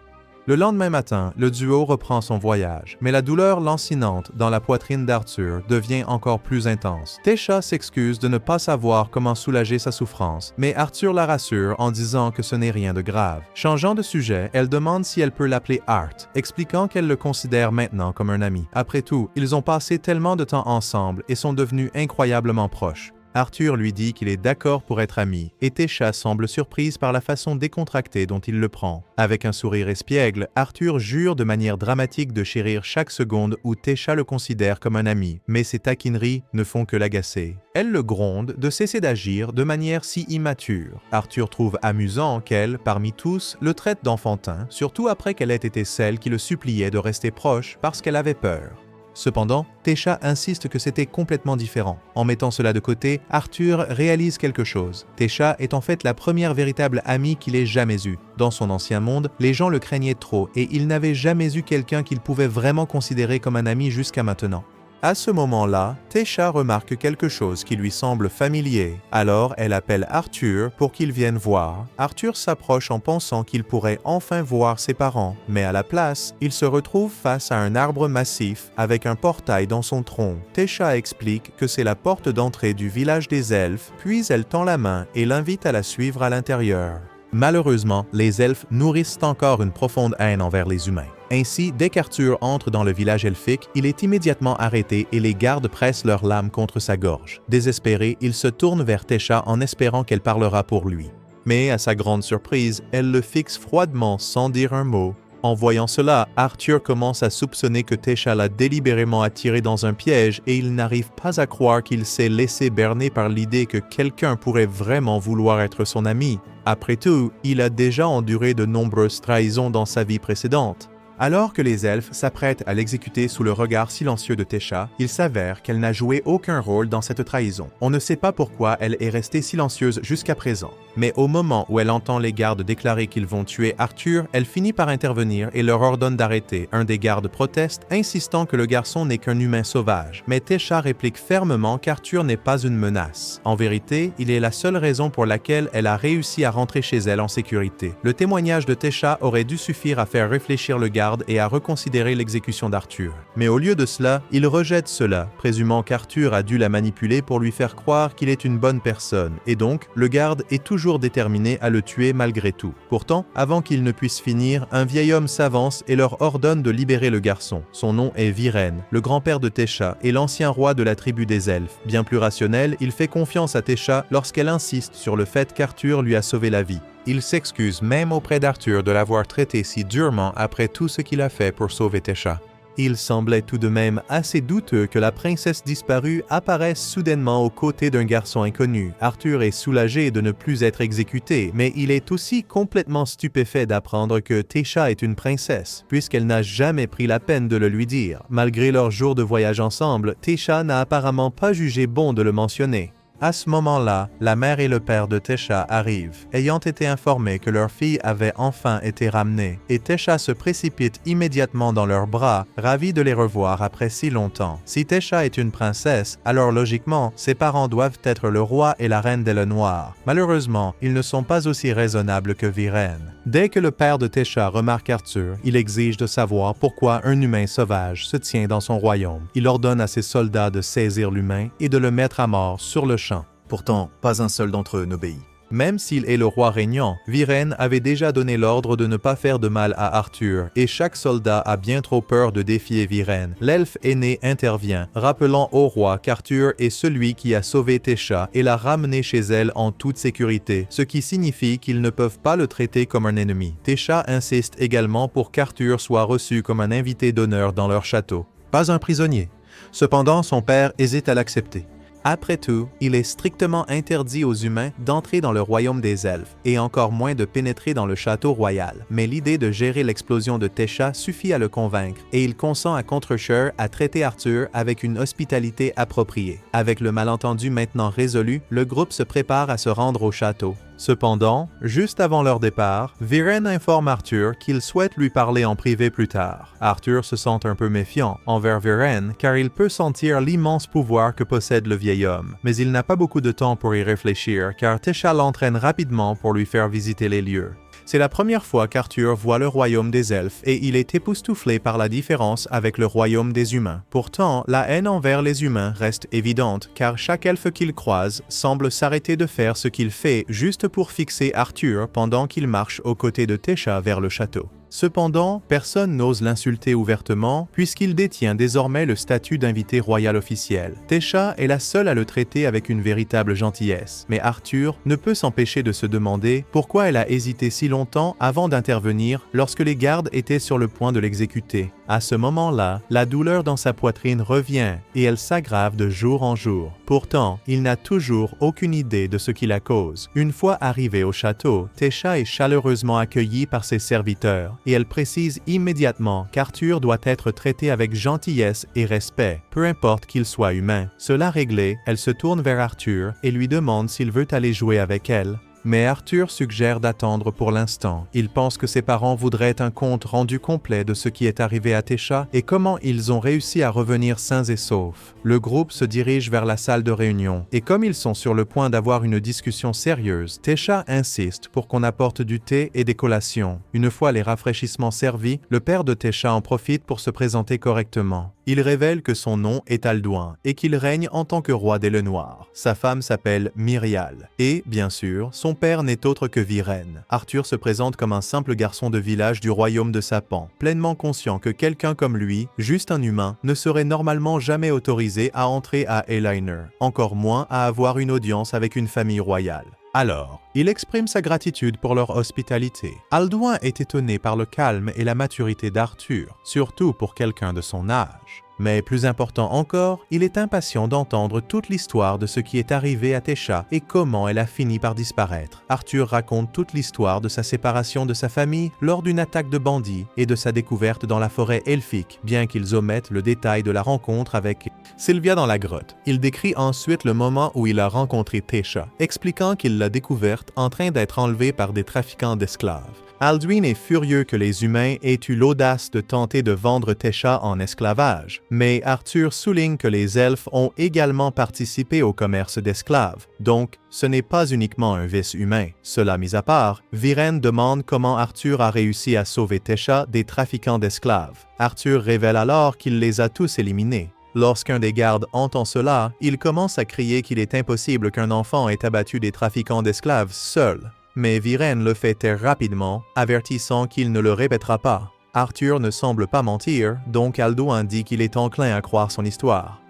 Le lendemain matin, le duo reprend son voyage, mais la douleur lancinante dans la poitrine d'Arthur devient encore plus intense. Técha s'excuse de ne pas savoir comment soulager sa souffrance, mais Arthur la rassure en disant que ce n'est rien de grave. Changeant de sujet, elle demande si elle peut l'appeler Art, expliquant qu'elle le considère maintenant comme un ami. Après tout, ils ont passé tellement de temps ensemble et sont devenus incroyablement proches. Arthur lui dit qu'il est d'accord pour être ami, et Técha semble surprise par la façon décontractée dont il le prend. Avec un sourire espiègle, Arthur jure de manière dramatique de chérir chaque seconde où Técha le considère comme un ami, mais ses taquineries ne font que l'agacer. Elle le gronde de cesser d'agir de manière si immature. Arthur trouve amusant qu'elle, parmi tous, le traite d'enfantin, surtout après qu'elle ait été celle qui le suppliait de rester proche parce qu'elle avait peur. Cependant, Técha insiste que c'était complètement différent. En mettant cela de côté, Arthur réalise quelque chose. Técha est en fait la première véritable amie qu'il ait jamais eue. Dans son ancien monde, les gens le craignaient trop et il n'avait jamais eu quelqu'un qu'il pouvait vraiment considérer comme un ami jusqu'à maintenant. À ce moment-là, Técha remarque quelque chose qui lui semble familier. Alors, elle appelle Arthur pour qu'il vienne voir. Arthur s'approche en pensant qu'il pourrait enfin voir ses parents, mais à la place, il se retrouve face à un arbre massif avec un portail dans son tronc. Técha explique que c'est la porte d'entrée du village des elfes, puis elle tend la main et l'invite à la suivre à l'intérieur. Malheureusement, les elfes nourrissent encore une profonde haine envers les humains. Ainsi, dès qu'Arthur entre dans le village elfique, il est immédiatement arrêté et les gardes pressent leurs lames contre sa gorge. Désespéré, il se tourne vers Técha en espérant qu'elle parlera pour lui. Mais, à sa grande surprise, elle le fixe froidement sans dire un mot. En voyant cela, Arthur commence à soupçonner que Técha l'a délibérément attiré dans un piège et il n'arrive pas à croire qu'il s'est laissé berner par l'idée que quelqu'un pourrait vraiment vouloir être son ami. Après tout, il a déjà enduré de nombreuses trahisons dans sa vie précédente. Alors que les elfes s'apprêtent à l'exécuter sous le regard silencieux de Técha, il s'avère qu'elle n'a joué aucun rôle dans cette trahison. On ne sait pas pourquoi elle est restée silencieuse jusqu'à présent. Mais au moment où elle entend les gardes déclarer qu'ils vont tuer Arthur, elle finit par intervenir et leur ordonne d'arrêter. Un des gardes proteste, insistant que le garçon n'est qu'un humain sauvage. Mais Técha réplique fermement qu'Arthur n'est pas une menace. En vérité, il est la seule raison pour laquelle elle a réussi à rentrer chez elle en sécurité. Le témoignage de Técha aurait dû suffire à faire réfléchir le garde et à reconsidérer l'exécution d'Arthur. Mais au lieu de cela, il rejette cela, présumant qu'Arthur a dû la manipuler pour lui faire croire qu'il est une bonne personne, et donc le garde est toujours déterminé à le tuer malgré tout. Pourtant, avant qu'il ne puisse finir, un vieil homme s'avance et leur ordonne de libérer le garçon. Son nom est Viren, le grand-père de Técha et l'ancien roi de la tribu des elfes. Bien plus rationnel, il fait confiance à Técha lorsqu'elle insiste sur le fait qu'Arthur lui a sauvé la vie. Il s'excuse même auprès d'Arthur de l'avoir traité si durement après tout ce qu'il a fait pour sauver Tesha. Il semblait tout de même assez douteux que la princesse disparue apparaisse soudainement aux côtés d'un garçon inconnu. Arthur est soulagé de ne plus être exécuté, mais il est aussi complètement stupéfait d'apprendre que Tesha est une princesse, puisqu'elle n'a jamais pris la peine de le lui dire. Malgré leurs jours de voyage ensemble, Tesha n'a apparemment pas jugé bon de le mentionner. À ce moment-là, la mère et le père de Tesha arrivent, ayant été informés que leur fille avait enfin été ramenée, et Tesha se précipite immédiatement dans leurs bras, ravi de les revoir après si longtemps. Si Tesha est une princesse, alors logiquement, ses parents doivent être le roi et la reine d'Elenoir. Malheureusement, ils ne sont pas aussi raisonnables que Viren. Dès que le père de Tesha remarque Arthur, il exige de savoir pourquoi un humain sauvage se tient dans son royaume. Il ordonne à ses soldats de saisir l'humain et de le mettre à mort sur le champ. Pourtant, pas un seul d'entre eux n'obéit. Même s'il est le roi régnant, Viren avait déjà donné l'ordre de ne pas faire de mal à Arthur, et chaque soldat a bien trop peur de défier Viren. L'elfe aîné intervient, rappelant au roi qu'Arthur est celui qui a sauvé Tesha et l'a ramené chez elle en toute sécurité, ce qui signifie qu'ils ne peuvent pas le traiter comme un ennemi. Tesha insiste également pour qu'Arthur soit reçu comme un invité d'honneur dans leur château. Pas un prisonnier. Cependant, son père hésite à l'accepter. Après tout, il est strictement interdit aux humains d'entrer dans le royaume des elfes, et encore moins de pénétrer dans le château royal. Mais l'idée de gérer l'explosion de Tesha suffit à le convaincre, et il consent à Contrecoeur à traiter Arthur avec une hospitalité appropriée. Avec le malentendu maintenant résolu, le groupe se prépare à se rendre au château. Cependant, juste avant leur départ, Viren informe Arthur qu'il souhaite lui parler en privé plus tard. Arthur se sent un peu méfiant envers Viren car il peut sentir l'immense pouvoir que possède le vieil homme, mais il n'a pas beaucoup de temps pour y réfléchir car Tesha l'entraîne rapidement pour lui faire visiter les lieux. C'est la première fois qu'Arthur voit le royaume des elfes et il est époustouflé par la différence avec le royaume des humains. Pourtant, la haine envers les humains reste évidente car chaque elfe qu'il croise semble s'arrêter de faire ce qu'il fait juste pour fixer Arthur pendant qu'il marche aux côtés de Tesha vers le château. Cependant, personne n'ose l'insulter ouvertement puisqu'il détient désormais le statut d'invité royal officiel. Tesha est la seule à le traiter avec une véritable gentillesse, mais Arthur ne peut s'empêcher de se demander pourquoi elle a hésité si longtemps avant d'intervenir lorsque les gardes étaient sur le point de l'exécuter. À ce moment-là, la douleur dans sa poitrine revient et elle s'aggrave de jour en jour. Pourtant, il n'a toujours aucune idée de ce qui la cause. Une fois arrivé au château, Tesha est chaleureusement accueillie par ses serviteurs et elle précise immédiatement qu'Arthur doit être traité avec gentillesse et respect, peu importe qu'il soit humain. Cela réglé, elle se tourne vers Arthur et lui demande s'il veut aller jouer avec elle. Mais Arthur suggère d'attendre pour l'instant. Il pense que ses parents voudraient un compte rendu complet de ce qui est arrivé à Tesha et comment ils ont réussi à revenir sains et saufs. Le groupe se dirige vers la salle de réunion et comme ils sont sur le point d'avoir une discussion sérieuse, Tesha insiste pour qu'on apporte du thé et des collations. Une fois les rafraîchissements servis, le père de Tesha en profite pour se présenter correctement. Il révèle que son nom est Alduin et qu'il règne en tant que roi d'Elenoir. Sa femme s'appelle Myrial et, bien sûr, son père n'est autre que Viren. Arthur se présente comme un simple garçon de village du royaume de Sapan, pleinement conscient que quelqu'un comme lui, juste un humain, ne serait normalement jamais autorisé à entrer à Eliner, encore moins à avoir une audience avec une famille royale. Alors, il exprime sa gratitude pour leur hospitalité. Alduin est étonné par le calme et la maturité d'Arthur, surtout pour quelqu'un de son âge. Mais plus important encore, il est impatient d'entendre toute l'histoire de ce qui est arrivé à Tesha et comment elle a fini par disparaître. Arthur raconte toute l'histoire de sa séparation de sa famille lors d'une attaque de bandits et de sa découverte dans la forêt elfique, bien qu'ils omettent le détail de la rencontre avec Sylvia dans la grotte. Il décrit ensuite le moment où il a rencontré Tesha, expliquant qu'il l'a découverte en train d'être enlevée par des trafiquants d'esclaves. Alduin est furieux que les humains aient eu l'audace de tenter de vendre Tesha en esclavage, mais Arthur souligne que les elfes ont également participé au commerce d'esclaves, donc ce n'est pas uniquement un vice humain. Cela mis à part, Viren demande comment Arthur a réussi à sauver Tesha des trafiquants d'esclaves. Arthur révèle alors qu'il les a tous éliminés. Lorsqu'un des gardes entend cela, il commence à crier qu'il est impossible qu'un enfant ait abattu des trafiquants d'esclaves seul. Mais Viren le fait taire rapidement, avertissant qu'il ne le répétera pas. Arthur ne semble pas mentir, donc Alduin dit qu'il est enclin à croire son histoire.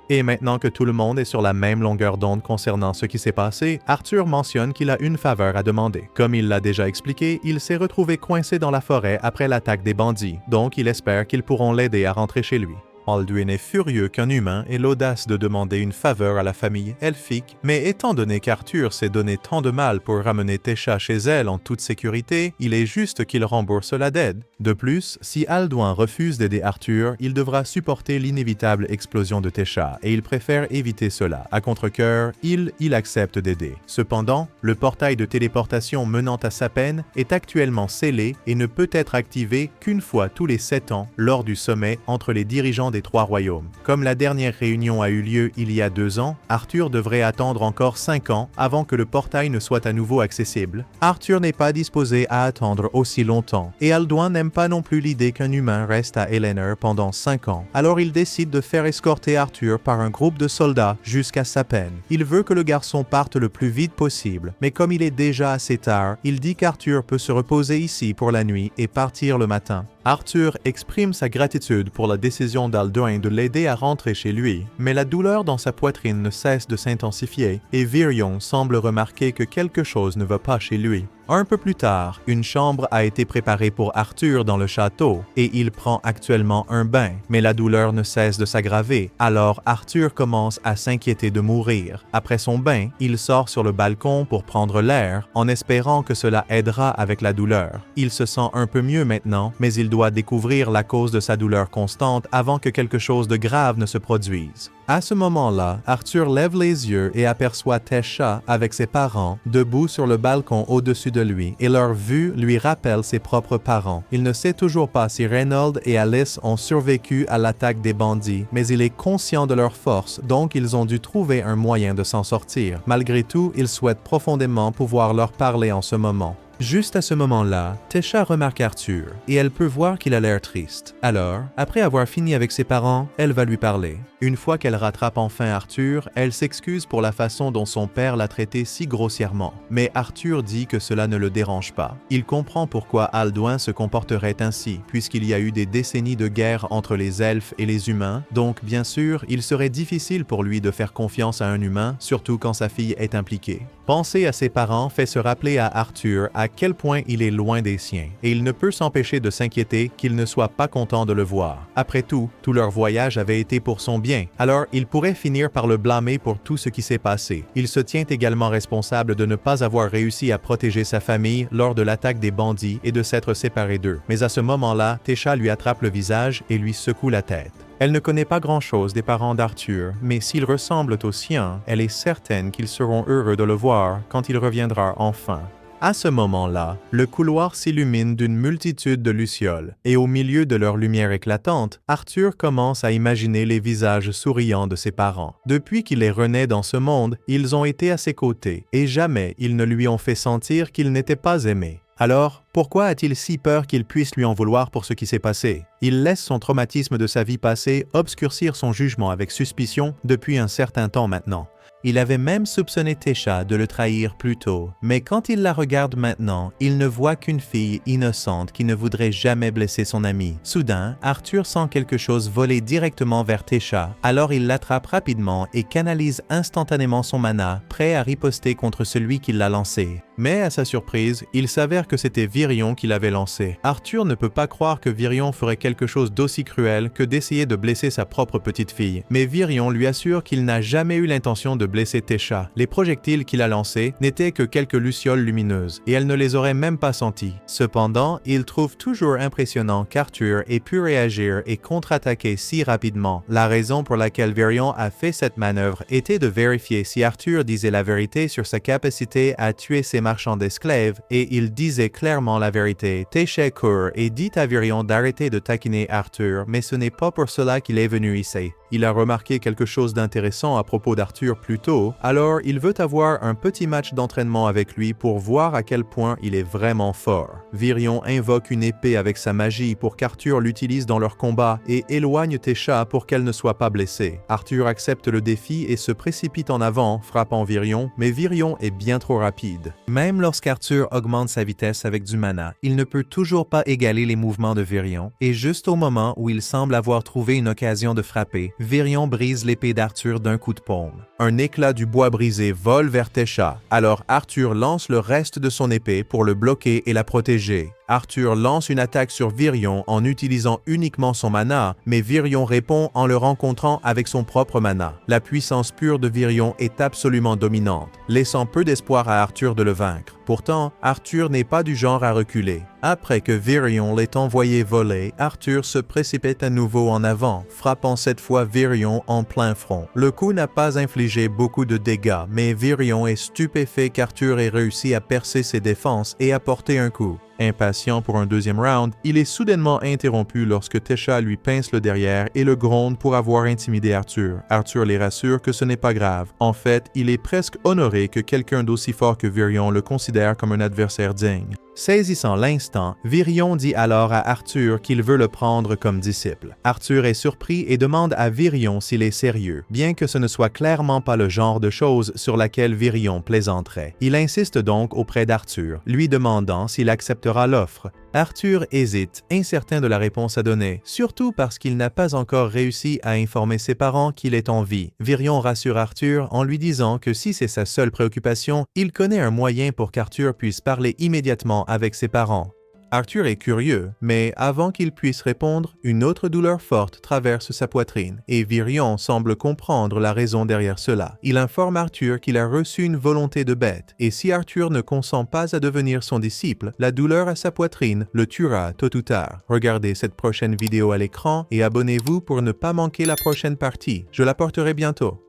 Et maintenant que tout le monde est sur la même longueur d'onde concernant ce qui s'est passé, Arthur mentionne qu'il a une faveur à demander. Comme il l'a déjà expliqué, il s'est retrouvé coincé dans la forêt après l'attaque des bandits, donc il espère qu'ils pourront l'aider à rentrer chez lui. Alduin est furieux qu'un humain ait l'audace de demander une faveur à la famille elfique, mais étant donné qu'Arthur s'est donné tant de mal pour ramener Tesha chez elle en toute sécurité, il est juste qu'il rembourse la dette. De plus, si Alduin refuse d'aider Arthur, il devra supporter l'inévitable explosion de Tesha, et il préfère éviter cela. À contre-cœur, il accepte d'aider. Cependant, le portail de téléportation menant à Sapen est actuellement scellé et ne peut être activé qu'une fois tous les 7 ans lors du sommet entre les dirigeants des 3 royaumes. Comme la dernière réunion a eu lieu il y a 2 ans, Arthur devrait attendre encore 5 ans avant que le portail ne soit à nouveau accessible. Arthur n'est pas disposé à attendre aussi longtemps, et Alduin n'aime pas non plus l'idée qu'un humain reste à Eleanor pendant 5 ans. Alors il décide de faire escorter Arthur par un groupe de soldats jusqu'à Sapen. Il veut que le garçon parte le plus vite possible, mais comme il est déjà assez tard, il dit qu'Arthur peut se reposer ici pour la nuit et partir le matin. Arthur exprime sa gratitude pour la décision d'Alduin de l'aider à rentrer chez lui, mais la douleur dans sa poitrine ne cesse de s'intensifier et Virion semble remarquer que quelque chose ne va pas chez lui. Un peu plus tard, une chambre a été préparée pour Arthur dans le château et il prend actuellement un bain, mais la douleur ne cesse de s'aggraver. Alors Arthur commence à s'inquiéter de mourir. Après son bain, il sort sur le balcon pour prendre l'air en espérant que cela aidera avec la douleur. Il se sent un peu mieux maintenant, mais il doit découvrir la cause de sa douleur constante avant que quelque chose de grave ne se produise. À ce moment-là, Arthur lève les yeux et aperçoit Tesha avec ses parents, debout sur le balcon au-dessus de lui, et leur vue lui rappelle ses propres parents. Il ne sait toujours pas si Reynold et Alice ont survécu à l'attaque des bandits, mais il est conscient de leur force, donc ils ont dû trouver un moyen de s'en sortir. Malgré tout, il souhaite profondément pouvoir leur parler en ce moment. Juste à ce moment-là, Tesha remarque Arthur et elle peut voir qu'il a l'air triste. Alors, après avoir fini avec ses parents, elle va lui parler. Une fois qu'elle rattrape enfin Arthur, elle s'excuse pour la façon dont son père l'a traité si grossièrement. Mais Arthur dit que cela ne le dérange pas. Il comprend pourquoi Alduin se comporterait ainsi, puisqu'il y a eu des décennies de guerre entre les elfes et les humains, donc bien sûr, il serait difficile pour lui de faire confiance à un humain, surtout quand sa fille est impliquée. Penser à ses parents fait se rappeler à Arthur à quel point il est loin des siens, et il ne peut s'empêcher de s'inquiéter qu'il ne soit pas content de le voir. Après tout leur voyage avait été pour son bien, alors il pourrait finir par le blâmer pour tout ce qui s'est passé. Il se tient également responsable de ne pas avoir réussi à protéger sa famille lors de l'attaque des bandits et de s'être séparé d'eux. Mais à ce moment-là, Tesha lui attrape le visage et lui secoue la tête. Elle ne connaît pas grand-chose des parents d'Arthur, mais s'ils ressemblent aux siens, elle est certaine qu'ils seront heureux de le voir quand il reviendra enfin. À ce moment-là, le couloir s'illumine d'une multitude de lucioles, et au milieu de leur lumière éclatante, Arthur commence à imaginer les visages souriants de ses parents. Depuis qu'il est rené dans ce monde, ils ont été à ses côtés, et jamais ils ne lui ont fait sentir qu'il n'était pas aimé. Alors, pourquoi a-t-il si peur qu'il puisse lui en vouloir pour ce qui s'est passé? Il laisse son traumatisme de sa vie passée obscurcir son jugement avec suspicion depuis un certain temps maintenant. Il avait même soupçonné Tesha de le trahir plus tôt, mais quand il la regarde maintenant, il ne voit qu'une fille innocente qui ne voudrait jamais blesser son ami. Soudain, Arthur sent quelque chose voler directement vers Tesha, alors il l'attrape rapidement et canalise instantanément son mana, prêt à riposter contre celui qui l'a lancé. Mais à sa surprise, il s'avère que c'était Virion qui l'avait lancé. Arthur ne peut pas croire que Virion ferait quelque chose d'aussi cruel que d'essayer de blesser sa propre petite fille. Mais Virion lui assure qu'il n'a jamais eu l'intention de blesser Tesha. Les projectiles qu'il a lancés n'étaient que quelques lucioles lumineuses, et elle ne les aurait même pas sentis. Cependant, il trouve toujours impressionnant qu'Arthur ait pu réagir et contre-attaquer si rapidement. La raison pour laquelle Virion a fait cette manœuvre était de vérifier si Arthur disait la vérité sur sa capacité à tuer ses marchands d'esclaves, et il disait clairement la vérité. Tesha court et dit à Virion d'arrêter de taquiner Arthur, mais ce n'est pas pour cela qu'il est venu ici. Il a remarqué quelque chose d'intéressant à propos d'Arthur plus tôt, alors il veut avoir un petit match d'entraînement avec lui pour voir à quel point il est vraiment fort. Virion invoque une épée avec sa magie pour qu'Arthur l'utilise dans leur combat et éloigne Tésha pour qu'elle ne soit pas blessée. Arthur accepte le défi et se précipite en avant, frappant Virion, mais Virion est bien trop rapide. Même lorsqu'Arthur augmente sa vitesse avec du mana, il ne peut toujours pas égaler les mouvements de Virion, et juste au moment où il semble avoir trouvé une occasion de frapper, Virion brise l'épée d'Arthur d'un coup de paume. Un éclat du bois brisé vole vers Tésha, alors Arthur lance le reste de son épée pour le bloquer et la protéger. Arthur lance une attaque sur Virion en utilisant uniquement son mana, mais Virion répond en le rencontrant avec son propre mana. La puissance pure de Virion est absolument dominante, laissant peu d'espoir à Arthur de le vaincre. Pourtant, Arthur n'est pas du genre à reculer. Après que Virion l'ait envoyé voler, Arthur se précipite à nouveau en avant, frappant cette fois Virion en plein front. Le coup n'a pas infligé beaucoup de dégâts, mais Virion est stupéfait qu'Arthur ait réussi à percer ses défenses et à porter un coup. Impatient pour un deuxième round, il est soudainement interrompu lorsque Tésha lui pince le derrière et le gronde pour avoir intimidé Arthur. Arthur les rassure que ce n'est pas grave. En fait, il est presque honoré que quelqu'un d'aussi fort que Virion le considère comme un adversaire digne. Saisissant l'instant, Virion dit alors à Arthur qu'il veut le prendre comme disciple. Arthur est surpris et demande à Virion s'il est sérieux, bien que ce ne soit clairement pas le genre de choses sur laquelle Virion plaisanterait. Il insiste donc auprès d'Arthur, lui demandant s'il acceptera l'offre. Arthur hésite, incertain de la réponse à donner, surtout parce qu'il n'a pas encore réussi à informer ses parents qu'il est en vie. Virion rassure Arthur en lui disant que si c'est sa seule préoccupation, il connaît un moyen pour qu'Arthur puisse parler immédiatement avec ses parents. Arthur est curieux, mais avant qu'il puisse répondre, une autre douleur forte traverse sa poitrine et Virion semble comprendre la raison derrière cela. Il informe Arthur qu'il a reçu une volonté de bête et si Arthur ne consent pas à devenir son disciple, la douleur à sa poitrine le tuera tôt ou tard. Regardez cette prochaine vidéo à l'écran et abonnez-vous pour ne pas manquer la prochaine partie. Je la porterai bientôt.